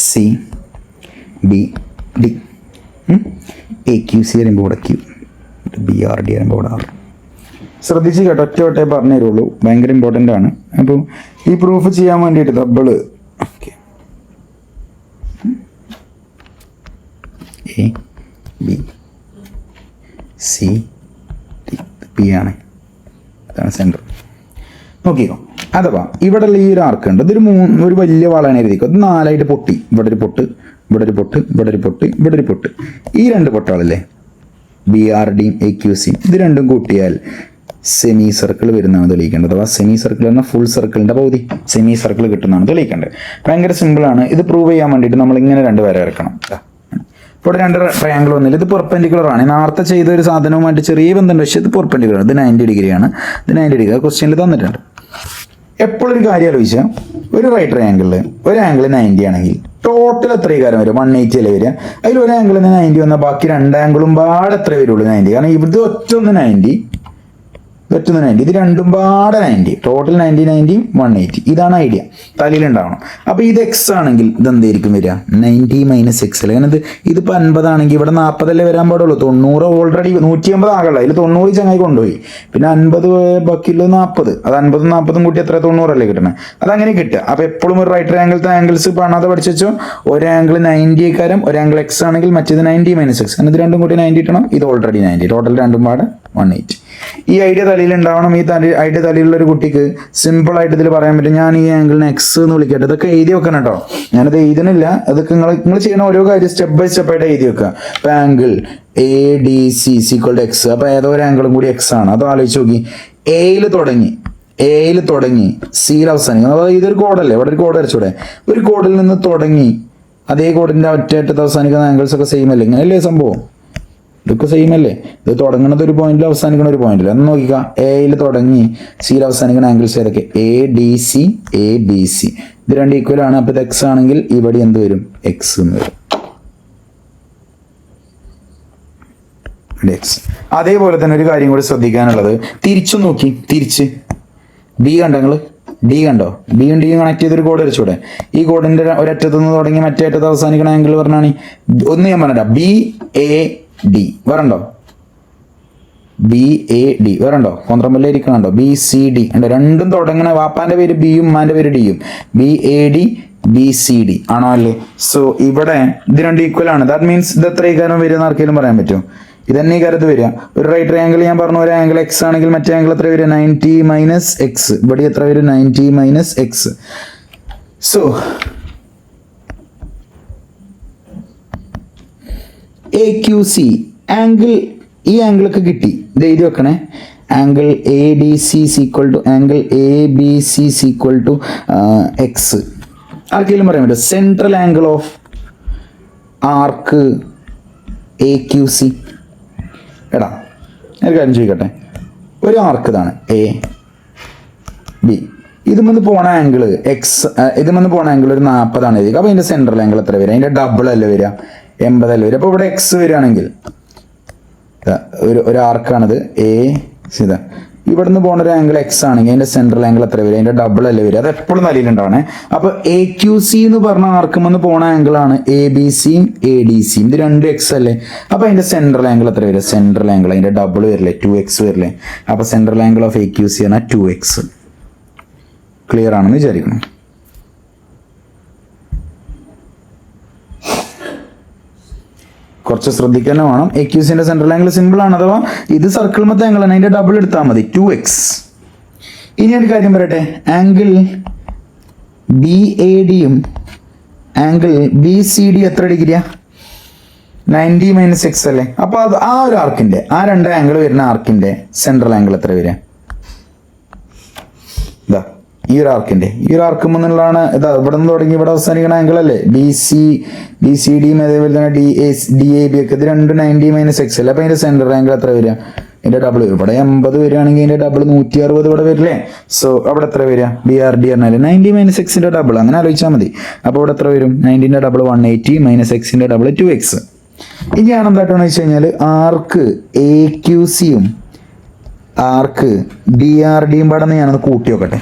C B D A Q C വരുമ്പോൾ ഇവിടെ Q, B R D വരുമ്പോൾ ഇവിടെ R. ശ്രദ്ധിച്ച് കേട്ടോ, ഒറ്റ പറഞ്ഞു തരുള്ളൂ, ഭയങ്കര ഇമ്പോർട്ടൻ്റ് ആണ്. അപ്പോൾ ഈ പ്രൂഫ് ചെയ്യാൻ വേണ്ടിയിട്ട് double okay A B C D P ആണ്, അതാണ് സെൻറ്റർ. നോക്കിക്കോ, അഥവാ ഇവിടെ ഈ ഒരു ആർക്ക് ഉണ്ട്, ഇതൊരു ഒരു വലിയ വളയാണ് എഴുതിക്കോ. ഇത് 4 ആയിട്ട് പൊട്ടി. ഇവിടെ ഒരു പൊട്ട്, ഇവിടെ ഒരു പൊട്ട്, ഇവിടെ ഒരു പൊട്ട്, ഇവിടെ ഒരു പൊട്ട്. ഈ 2 പൊട്ടാളല്ലേ, BRD AQC, ഇത് രണ്ടും കൂട്ടിയാൽ സെമി സർക്കിൾ വരുന്നതാണ് തെളിയിക്കേണ്ടത്. അഥവാ സെമി സർക്കിൾ എന്ന ഫുൾ സർക്കിളിന്റെ പകുതി സെമി സർക്കിൾ കിട്ടുന്നതാണ് തെളിയിക്കേണ്ടത്. ഭയങ്കര സിമ്പിളാണ്. ഇത് പ്രൂവ് ചെയ്യാൻ വേണ്ടിയിട്ട് നമ്മൾ ഇങ്ങനെ 2 വര വരക്കണം. ഇപ്പോൾ 2 ട്രയാങ്കിൾ വന്നില്ല, ഇത് പെർപെൻഡിക്കുലർ ആണ്. നേരത്തെ ചെയ്ത ഒരു സാധനവുമായിട്ട് ചെറിയ ബന്ധമുണ്ട്, പക്ഷേ ഇത് പെർപെൻഡിക്കുലർ ആണ്. ഇത് 90 ഡിഗ്രിയാണ്, ഇത് 90 ഡിഗ്രി. ക്വസ്റ്റ്യനിൽ തന്നിട്ടുണ്ട്. എപ്പോഴൊരു കാര്യം ആലോചിച്ചാൽ, ഒരു റൈറ്റ് ട്രയാങ്കിളിൽ ഒരു ആംഗിൾ 90 ആണെങ്കിൽ ടോട്ടൽ എത്ര കാര്യം വരും? 180 അല്ലേ വരിക. അതിൽ ഒരു ആംഗിളിന് 90 വന്നാൽ ബാക്കി 2 ആംഗിളും പാടെ എത്ര വരുള്ളൂ? 90. കാരണം ഇത് ഒറ്റൊന്ന് 90, ഇതൊറ്റൊന്ന് 90, ഇത് രണ്ടും പാടെ 90. ടോട്ടൽ 90, 90, 180. ഇതാണ് ഐഡിയ, തലയിലുണ്ടാവണം. അപ്പോൾ ഇത് എക്സ് ആണെങ്കിൽ ഇത് എന്തായിരിക്കും വരിക? 90 - x അല്ലേ. കാരണം ഇതിപ്പോൾ 50 ആണെങ്കിൽ ഇവിടെ 40 അല്ലേ വരാൻ പാടുള്ളൂ. 90 ഓൾറെഡി 180 ആകണ്ട, അതിൽ 90 ചങ്ങായി കൊണ്ടുപോയി. പിന്നെ 50 ബാക്കിയുള്ളത് 40. അത് 50 40 കൂട്ടി എത്ര? 90 അല്ലേ കിട്ടണേ. അതങ്ങനെ കിട്ടുക. അപ്പോൾ എപ്പോഴും ഒരു റൈറ്റ് ട്രയാങ്കിളത്തെ ആംഗിൾസ് കാണാതെ പഠിച്ചു വെച്ചോ. ഒരു ആംഗിൾ 90 കാരം, ഒരു ആംഗിൾ എക്സ് ആണെങ്കിൽ മറ്റേത് 90 - x. ഇത് രണ്ടും കൂട്ടി 90 കിട്ടണം. ഇത് ഓൾറെഡി 90. ടോട്ടൽ രണ്ടും പാടെ 180. ഈ ഐഡിയ തലയിൽ ഉണ്ടാവണം. ഈ ഐഡിയ തലയിലുള്ള ഒരു കുട്ടിക്ക് സിമ്പിൾ ആയിട്ട് ഇതിൽ പറയാൻ പറ്റും, ഞാൻ ഈ ആംഗിളിനെ എക്സ് എന്ന് വിളിക്കട്ടെ. ഇതൊക്കെ എഴുതി വെക്കണം കേട്ടോ, ഞാനത് എഴുതണില്ല. അതൊക്കെ നിങ്ങൾ ചെയ്യുന്ന ഓരോ കാര്യം സ്റ്റെപ്പ് ബൈ സ്റ്റെപ്പ് ആയിട്ട് എഴുതി വെക്കുക. ഇപ്പം ആംഗിൾ ADC = x. അപ്പോൾ ഏതോ ഒരു ആംഗിളും കൂടി എക്സ് ആണ്. അത് ആലോചിച്ച് നോക്കി. എയിൽ തുടങ്ങി സിയിൽ അവസാനിക്കും. അതായത് ഇതൊരു കോഡല്ലേ, ഇവിടെ ഒരു കോഡ് വരച്ചൂടെ? ഒരു കോഡിൽ നിന്ന് തുടങ്ങി അതേ കോഡിന്റെ ഒറ്റയറ്റത്ത് അവസാനിക്കുന്ന ആംഗിൾസ് ഒക്കെ സെയിം അല്ലേ? ഇങ്ങനെയല്ലേ സംഭവം? ഇതൊക്കെ സെയിം അല്ലേ? ഇത് തുടങ്ങുന്നത് ഒരു പോയിന്റിൽ, അവസാനിക്കുന്ന ഒരു പോയിന്റിൽ. എന്ന് നോക്കിക്കുക, എയിൽ തുടങ്ങി സിയിൽ അവസാനിക്കുന്ന ആംഗിൾസ് ഏതൊക്കെ? ADC ABC. ഇത് 2 ഈക്വൽ ആണ്. അപ്പോൾ ഇത് എക്സ് ആണെങ്കിൽ ഇവിടെ എന്ത് വരും? എക്സ് എന്ന് വരും. അതേപോലെ തന്നെ ഒരു കാര്യം കൂടി ശ്രദ്ധിക്കാനുള്ളത്, തിരിച്ചു നോക്കി, തിരിച്ച് ഡി കണ്ടോ നിങ്ങൾ? ഡി കണ്ടോ? ബിയും ഡിയും കണക്ട് ചെയ്തൊരു കോഡ് വരച്ചൂടെ? ഈ കോഡിന്റെ ഒരറ്റത്തു നിന്ന് തുടങ്ങി മറ്റേ അറ്റത്ത് അവസാനിക്കുന്ന ആംഗിൾ പറഞ്ഞാണ് ഒന്ന് ഞാൻ പറഞ്ഞ BAD. വരണ്ടോ? ബി എ ഡി വേറെ ഉണ്ടോ? കൊന്ത്രമ്പല്ല ഇരിക്കണുണ്ടോ? ബി സി ഡി ഉണ്ട്. രണ്ടും തുടങ്ങണ വാപ്പാന്റെ പേര് ബിയും ഉമ്മാന്റെ പേര് ഡിയും. B A D B C D ആണോ അല്ലേ? സോ ഇവിടെ ഇത് രണ്ട് ഈക്വൽ ആണ്. ദാറ്റ് മീൻസ് ഇത് എത്ര ഈകാരം വരുന്ന ആർക്കെങ്കിലും പറയാൻ പറ്റും? ഇതന്നെ ഈ കാര്യത്ത് വരിക. ഒരു റൈറ്റ് ട്രയാങ്കിൾ ഞാൻ പറഞ്ഞു, ഒരു ആംഗിൾ എക്സ് ആണെങ്കിൽ മറ്റേ ആംഗിൾ എത്ര വരിക? 90 മൈനസ് എക്സ്. ഇവിടെ എത്ര വരും? 90 minus x. So A Q C angle, ഈ ആംഗിളൊക്കെ കിട്ടി. ഇത് എഴുതി വെക്കണേ. Angle A D C equal to angle A B C equal to x. ആർക്കെങ്കിലും പറയാൻ പറ്റും central angle of arc A Q C? എടാ ഒരു കാര്യം ചോദിക്കട്ടെ, ഒരു ആർക്ക് ഇതാണ് എ ബി, ഇതുമെന്ന് പോണ ആംഗിൾ എക്സ്, ഇതുമെന്ന് പോണ ആംഗിൾ ഒരു 40 ആണ് എഴുതി. അപ്പോൾ ഇതിന്റെ സെൻട്രൽ ആംഗിൾ എത്ര വരിക? അതിന്റെ ഡബിൾ അല്ലേ വരിക? 80 അല്ലേ വരിക? അപ്പോൾ ഇവിടെ എക്സ് വരികയാണെങ്കിൽ ഒരു ആർക്കാണിത് എ ഇതാ, ഇവിടുന്ന് പോണ ഒരു ആംഗിൾ എക്സ് ആണെങ്കിൽ അതിന്റെ സെൻട്രൽ ആംഗിൾ എത്ര വരിക? അതിന്റെ ഡബിൾ അല്ലേ വരിക? അത് എപ്പോഴും നിലയിലുണ്ടാവണേ. അപ്പൊ എ ക്യു സി എന്ന് പറഞ്ഞ ആർക്കുമെന്ന് പോണ ആംഗിൾ ആണ് എ ബി സിയും എ ഡി സിയും. ഇത് രണ്ട് എക്സ് അല്ലേ? അപ്പൊ അതിന്റെ സെൻട്രൽ ആംഗിൾ എത്ര വരിക? സെൻട്രൽ ആംഗിൾ അതിന്റെ ഡബിൾ വരില്ലേ? 2x വരില്ലേ? അപ്പൊ central angle of A Q C ആണ് 2x. ക്ലിയർ ആണെന്ന് വിചാരിക്കണം. കുറച്ച് ശ്രദ്ധിക്കാൻ വേണം. എ ക്യു സിന്റെ സെൻട്രൽ ആംഗിൾ സിമ്പിൾ ആണ്, അഥവാ ഇത് സർക്കിൾ മൊത്തം ആംഗിൾ ആണ്, അതിന്റെ ഡബിൾ എടുത്താൽ മതി 2x. ഇനി ഒരു കാര്യം പറയട്ടെ, ആംഗിൾ ബി എ ഡിയും ആംഗിൾ ബി സി ഡി എത്ര ഡിഗ്രിയാ? 90 മൈനസ് എക്സ് അല്ലേ? അപ്പൊ അത് ആ ഒരു ആർക്കിന്റെ, ആ രണ്ട് ആംഗിൾ വരുന്ന ആർക്കിന്റെ സെൻട്രൽ ആംഗിൾ എത്ര വരിക? ഇതാ ഈ ഒരു ആർക്കിന്റെ, ഈ ഒരു ആർക്കും എന്നുള്ളതാണ് ഇതാ, ഇവിടെ നിന്ന് തുടങ്ങി ഇവിടെ അവസാനിക്കുന്ന ആംഗിൾ അല്ലേ? ബി സി ഡിയും അതേപോലെ തന്നെ ഡി എ ബി ഒക്കെ ഇത് രണ്ടും 90 മൈനസ് എക്സ് അല്ലേ? അപ്പൊ അതിന്റെ സെൻട്രൽ ആംഗിൾ എത്ര വരിക? ഇതിന്റെ ഡബിൾ ഇവിടെ 80 വരികയാണെങ്കിൽ ഇതിന്റെ ഡബിൾ 160 ഇവിടെ വരില്ലേ? സോ അവിടെ എത്ര വരിക? ബി ആർ ഡി പറഞ്ഞാൽ 90 മൈനസ് എക്സിന്റെ ഡബിൾ, അങ്ങനെ ആലോചിച്ചാൽ മതി. അപ്പോൾ ഇവിടെ എത്ര വരും? 90ന്റെ ഡബിൾ 180 മൈനസ് എക്സിന്റെ ഡബിൾ 2x. ഇനി ഞാൻ എന്തായിട്ടാണെന്ന് വെച്ച് കഴിഞ്ഞാൽ ആർക്ക് എ ക്യു സിയും ആർക്ക് ബി ആർ ഡിയും പാടെന്ന് ഞാനൊന്ന് കൂട്ടി നോക്കട്ടെ.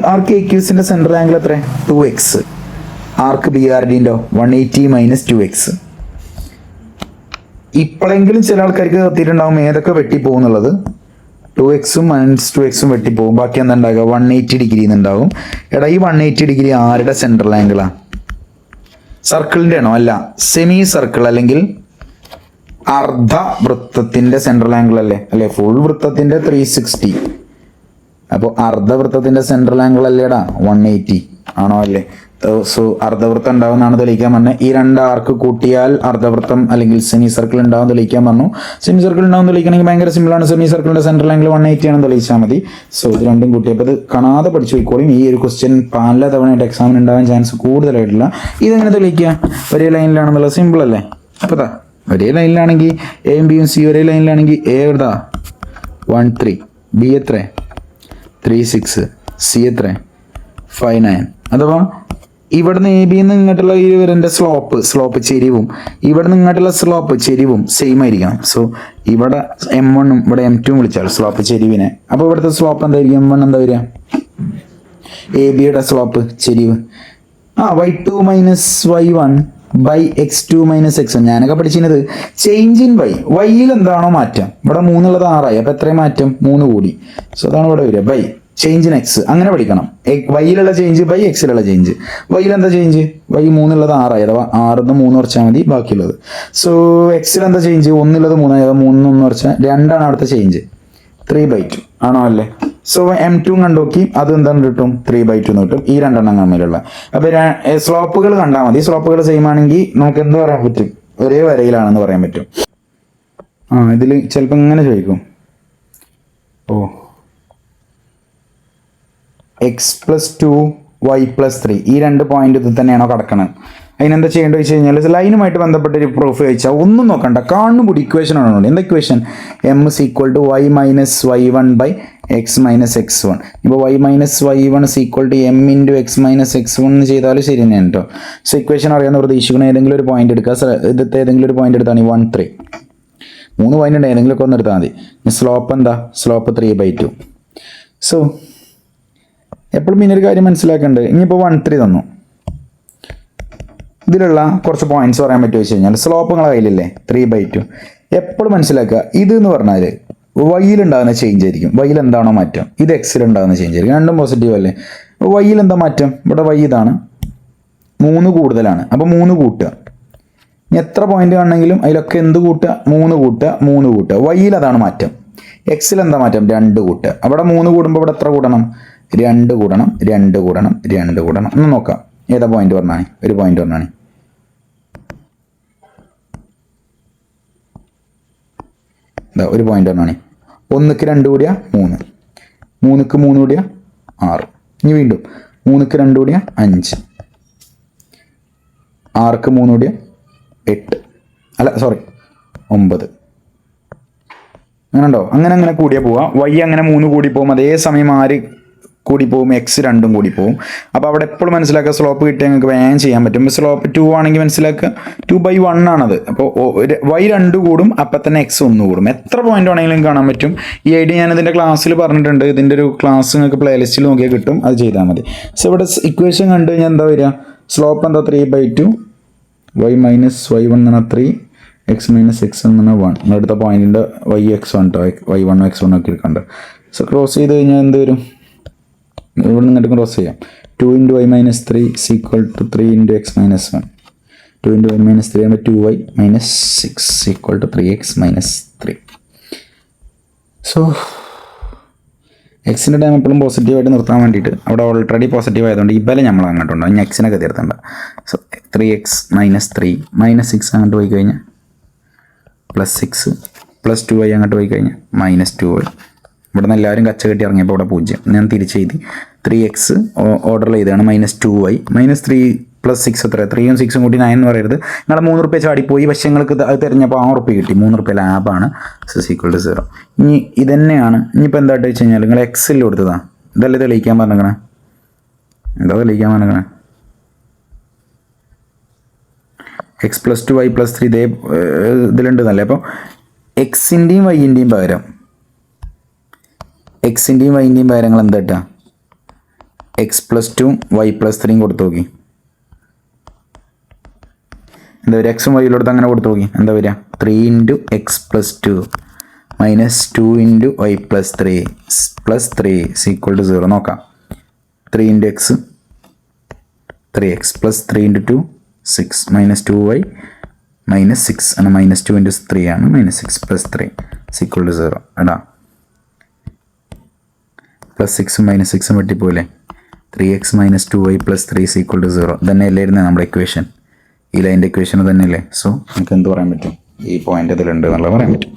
ആർക്ക് എ ക്യു സിന്റെ സെൻട്രൽ ആംഗിൾ എത്ര? 2x. ആർക്ക് ബി ആർ ഡിന്റെ 180 മൈനസ് 2x. ഇപ്പോഴെങ്കിലും ചില ആൾക്കാർക്ക് എത്തിയിട്ടുണ്ടാവും ഏതൊക്കെ വെട്ടിപ്പോകുന്നുള്ളത്. 2x minus 2x വെട്ടിപ്പോകും. ബാക്കി എന്താ ഉണ്ടാകുക? 180 ഡിഗ്രി എന്നുണ്ടാവും. എടാ ഈ 180 ഡിഗ്രി ആരുടെ സെൻട്രൽ ആംഗിളാ? സർക്കിളിന്റെ ആണോ? അല്ല, സെമി സർക്കിൾ അല്ലെങ്കിൽ അർദ്ധ വൃത്തത്തിന്റെ സെൻട്രൽ ആംഗിൾ അല്ലേ? അല്ലെ, ഫുൾ വൃത്തത്തിന്റെ 360. അപ്പോൾ അർദ്ധവൃത്തത്തിന്റെ സെൻട്രൽ ആംഗിൾ അല്ലേടാ 180 ആണോ? അല്ലേ? സോ അർദ്ധവൃത്തം ഉണ്ടാവുന്നതാണ് തെളിയിക്കാൻ പറഞ്ഞത്. ഈ രണ്ട് ആർക്ക് കൂട്ടിയാൽ അർദ്ധവൃത്തം അല്ലെങ്കിൽ സെമി സർക്കിൾ ഉണ്ടാവും തെളിയിക്കാൻ പറഞ്ഞു. സെമി സർക്കിൾ ഉണ്ടാവും തെളിയിക്കണമെങ്കിൽ ഭയങ്കര സിമ്പിൾ ആണ്. സെമി സർക്കിളിന്റെ സെൻട്രൽ ആംഗിൾ 180 ആണെന്ന് തെളിയിച്ചാൽ മതി. സോ ഇത് രണ്ടും കൂട്ടിയപ്പോൾ ഇത് കാണാതെ പഠിച്ചു പോയിക്കോളും. ഈ ഒരു ക്വസ്റ്റ്യൻ പല തവണയായിട്ട് എക്സാമിന് ഉണ്ടാവാൻ ചാൻസ് കൂടുതലായിട്ടില്ല. ഇതെങ്ങനെ തെളിയിക്കുക? ഒരേ ലൈനിലാണെന്നുള്ളത് സിമ്പിൾ അല്ലേ? അപ്പോൾ ഇതാ ഒരേ ലൈനിലാണെങ്കിൽ എയും ബിയും സി ഒരേ ലൈനിലാണെങ്കിൽ എ എഴുതാ 13, ബി എത്ര 36, സി എത്ര 59. അഥവാ ഇവിടുന്ന് എ ബി നിന്ന് ഇങ്ങോട്ടുള്ള ഈ വരേണ്ട സ്ലോപ്പ് ചെരിവും ഇവിടുന്ന് ഇങ്ങോട്ടുള്ള സ്ലോപ്പ് ചെരിവും സെയിം ആയിരിക്കണം. സോ ഇവിടെ M1 ഇവിടെ M2 വിളിച്ചാൽ സ്ലോപ്പ് ചെരിവിനെ. അപ്പോൾ ഇവിടുത്തെ സ്ലോപ്പ് എന്തായിരിക്കും? M1 എന്താ വരിക? എ ബിയുടെ സ്ലോപ്പ് ചെരിവ് y2 minus y1 by x2 minus x1. ഞാനൊക്കെ പഠിച്ചിരുന്നത് ചേഞ്ച് ഇൻ വൈയിൽ എന്താണോ മാറ്റം. ഇവിടെ 3 ഉള്ളത് 6 ആയി. അപ്പോൾ എത്രയും മാറ്റം? 3 കൂടി. സോ അതാണ് ഇവിടെ വരിക ബൈ ചേഞ്ച് ഇൻ എക്സ്. അങ്ങനെ പഠിക്കണം. വൈയിലുള്ള ചേഞ്ച് ബൈ എക്സിലുള്ള ചേഞ്ച്. വൈയിൽ എന്താ ചേഞ്ച്? വൈ 3 ഉള്ളത് 6 ആയി. അഥവാ 6 3 കുറച്ചാൽ മതി ബാക്കിയുള്ളത്. സോ എക്സിൽ എന്താ ചേഞ്ച്? 1 ഉള്ളത് 3 ആയി. 3 1 കുറച്ചാൽ 2 ആണ് അടുത്ത ചേഞ്ച്. 3/2 ആണോ? അല്ലേ? സോ M2 കണ്ടോക്കി അത് എന്താണ് കിട്ടും? 3/2 എന്ന് കിട്ടും. ഈ രണ്ടെണ്ണം തമ്മിലുള്ള. അപ്പൊ സ്ലോപ്പുകൾ കണ്ടാൽ മതി. സ്ലോപ്പുകൾ സെയിം ആണെങ്കിൽ നമുക്ക് എന്ത് പറയാൻ പറ്റും? ഒരേ വരയിലാണെന്ന് പറയാൻ പറ്റും. ഇതിൽ ചിലപ്പോൾ ഇങ്ങനെ ചോദിക്കും, x+2 y+3 ഈ രണ്ട് പോയിന്റ് ഇത് തന്നെയാണോ കിടക്കണം? അതിനെന്താ ചെയ്യേണ്ടത് വെച്ച് കഴിഞ്ഞാൽ ലൈനുമായിട്ട് ബന്ധപ്പെട്ട ഒരു പ്രൂഫ് ചോദിച്ചാൽ ഒന്നും നോക്കണ്ട, കാണുമ്പോൾ ഇക്വേഷൻ ആണോ? എന്താ equation? m = y minus y1 by x minus x1. ഇപ്പോൾ y minus y1 = m × x മൈനസ് x1 എന്ന് ചെയ്താലും ശരി തന്നെയാണ് കേട്ടോ. സോ ഇക്വേഷൻ അറിയാവുന്ന പ്രതീക്ഷിക്കണം. ഏതെങ്കിലും ഒരു പോയിന്റ് എടുക്കുക. ഇതിലത്തെ ഏതെങ്കിലും ഒരു പോയിന്റ് എടുത്താണ് 1 3. 3 പോയിന്റ് ഉണ്ട്, ഏതെങ്കിലുമൊക്കെ ഒന്ന് എടുത്താൽ മതി. സ്ലോപ്പ് എന്താ? സ്ലോപ്പ് 3/2. സോ എപ്പോഴും പിന്നെ ഒരു കാര്യം മനസ്സിലാക്കേണ്ടത്, ഇനിയിപ്പോൾ 1 3 തന്നു, ഇതിലുള്ള കുറച്ച് പോയിന്റ്സ് പറയാൻ പറ്റുമോ വെച്ച് കഴിഞ്ഞാൽ സ്ലോപ്പ് നിങ്ങളുടെ കയ്യിലില്ലേ 3/2. എപ്പോഴും മനസ്സിലാക്കുക, ഇത് എന്ന് പറഞ്ഞാൽ വൈയിലുണ്ടാകുന്ന ചേഞ്ച് ആയിരിക്കും. വൈയിൽ എന്താണോ മാറ്റം, ഇത് എക്സിലുണ്ടാകുന്ന ചേഞ്ച് ആയിരിക്കും. രണ്ടും പോസിറ്റീവ് അല്ലേ. വൈയിൽ എന്താ മാറ്റം, ഇവിടെ വൈ ഇതാണ്, 3 കൂടുതലാണ്, അപ്പോൾ 3 കൂട്ടുക. ഇനി എത്ര പോയിന്റ് ആണെങ്കിലും അതിലൊക്കെ എന്ത് കൂട്ടുക, 3 കൂട്ടുക, 3 കൂട്ടുക. വൈയിൽ അതാണ് മാറ്റം. എക്സിൽ എന്താ മാറ്റം, 2 കൂട്ടുക. അവിടെ 3 കൂടുമ്പോൾ ഇവിടെ എത്ര കൂടണം, 2 കൂടണം, 2 കൂടണം, 2 കൂടണം. ഒന്ന് നോക്കാം, ഏതാ പോയിന്റ് പറഞ്ഞാണ്, ഒരു പോയിന്റ് പറഞ്ഞാണ്. എന്താ ഒരു പോയിന്റ് പറഞ്ഞാണ്. 1ക്ക് 2 കൂടിയ 3, 3ക്ക് 3 കൂടിയ 6. ഇനി വീണ്ടും 3ക്ക് 2 കൂടിയ 5, 6ക്ക് 3 കൂടിയ 8, അല്ല സോറി 9. അങ്ങനെ ഉണ്ടോ, അങ്ങനെ കൂടിയാൽ പോവാം. വൈ അങ്ങനെ 3 കൂടി പോകും. അതേസമയം ആര് കൂടി പോകും, എക്സ് 2 കൂടി പോകും. അപ്പോൾ അവിടെ എപ്പോഴും മനസ്സിലാക്കുക, സ്ലോപ്പ് കിട്ടിയാൽ നിങ്ങൾക്ക് വേഗം ചെയ്യാൻ പറ്റും. സ്ലോപ്പ് 2 ആണെങ്കിൽ മനസ്സിലാക്കുക 2/1 ആണത്. അപ്പോൾ വൈ 2 കൂടും, അപ്പം തന്നെ എക്സ് 1 കൂടും. എത്ര പോയിന്റ് ആണെങ്കിലും കാണാൻ പറ്റും. ഈ ഐഡിയ ഞാൻ ഇതിൻ്റെ ക്ലാസ്സിൽ പറഞ്ഞിട്ടുണ്ട്. ഇതിൻ്റെ ഒരു ക്ലാസ് നിങ്ങൾക്ക് പ്ലേലിസ്റ്റിൽ നോക്കിയാൽ കിട്ടും, അത് ചെയ്താൽ മതി. സോ ഇവിടെ ഇക്വേഷൻ കണ്ടു കഴിഞ്ഞാൽ എന്താ വരിക, സ്ലോപ്പ് എന്താ 3/2, y മൈനസ് y1 എന്ന് പറഞ്ഞാൽ 3, എക്സ് മൈനസ് എക്സ് എന്ന് പറഞ്ഞാൽ 1. നിങ്ങളെടുത്ത പോയിന്റിൻ്റെ y(x1) y1 x1 ഒക്കെ എടുക്കണ്ട. സോ ക്രോസ് ചെയ്ത് കഴിഞ്ഞാൽ എന്ത് വരും, ഇവിടെ നിന്നിട്ട് ക്രോസ് ചെയ്യാം. 2 × y minus 3 = 3 × x minus 1. 2 × y minus 3 ആണ് 2y minus 6 = 3x minus 3. So എക്സിൻ്റെ ടൈം എപ്പോഴും പോസിറ്റീവായിട്ട് നിർത്താൻ വേണ്ടിയിട്ട് അവിടെ ഓൾറെഡി പോസിറ്റീവ് ആയതുകൊണ്ട് ഈ ബലം നമ്മൾ അങ്ങോട്ടുണ്ടോ, ഇനി എക്സിനൊക്കെ തീർത്തണ്ട. സോ 3x മൈനസ് 3 മൈനസ് 6 അങ്ങോട്ട് പോയി കഴിഞ്ഞാൽ +6 പ്ലസ് 2y അങ്ങോട്ട് പോയി കഴിഞ്ഞാൽ -2y. ഇവിടെ നിന്ന് എല്ലാവരും കച്ച കെട്ടി ഇറങ്ങിയപ്പോൾ ഇവിടെ 0. ഞാൻ തിരിച്ച് എഴുതി 3x ഓർഡർ ചെയ്താണ് -2y -3 + 6 എത്ര, 3ഉം 6ഉം കൂടി 9 എന്ന് പറയരുത്. നിങ്ങളെ 3 റുപ്യ ചാടിപ്പോയി, പക്ഷേ നിങ്ങൾക്ക് അത് തിരഞ്ഞപ്പോൾ 6 റുപ്യ കിട്ടി. 3 റുപ്യ ലാഭമാണ്. = 0. ഇനി ഇതന്നെയാണ്. ഇനിയിപ്പോൾ എന്തായിട്ട് വെച്ച് കഴിഞ്ഞാൽ നിങ്ങൾ എക്സിൽ കൊടുത്തതാ, ഇതല്ലേ തെളിയിക്കാൻ പറഞ്ഞേക്കണേ, എന്താ തെളിയിക്കാൻ പറഞ്ഞേക്കണേ, x + 2y + 3 ഇതേ ഇതിലുണ്ടെന്നല്ലേ. അപ്പോൾ എക്സിൻ്റെയും വൈൻ്റെയും പകരം നിങ്ങൾ എന്താ ഇട്ടാ, x + 2 y + 3 കൊടുത്തു നോക്കി. എന്താ വരിക, എക്സും വൈയിലും കൊടുത്ത് അങ്ങനെ കൊടുത്തു നോക്കി. എന്താ വരിക, 3 × x + 2 -2 × y + 3 + 3 = 0. നോക്കാം, 3 × x 3x + 3 × 2 6 -2y -6 ആണ്, -2 × 3 ആണ്, -6 + 3 = 0. എടാ +6ഉം -6ഉം വെട്ടിപ്പോലെ 3x - 2y + 3 = 0. തന്നെ അല്ലായിരുന്നു നമ്മുടെ ഇക്വേഷൻ, ഈ ലൈൻ്റെ ഇക്വേഷൻ തന്നെയല്ലേ. സോ നമുക്ക് എന്ത് പറയാൻ പറ്റും, ഈ പോയിന്റ് ഇതിലുണ്ട് എന്നുള്ളത് പറയാൻ പറ്റും.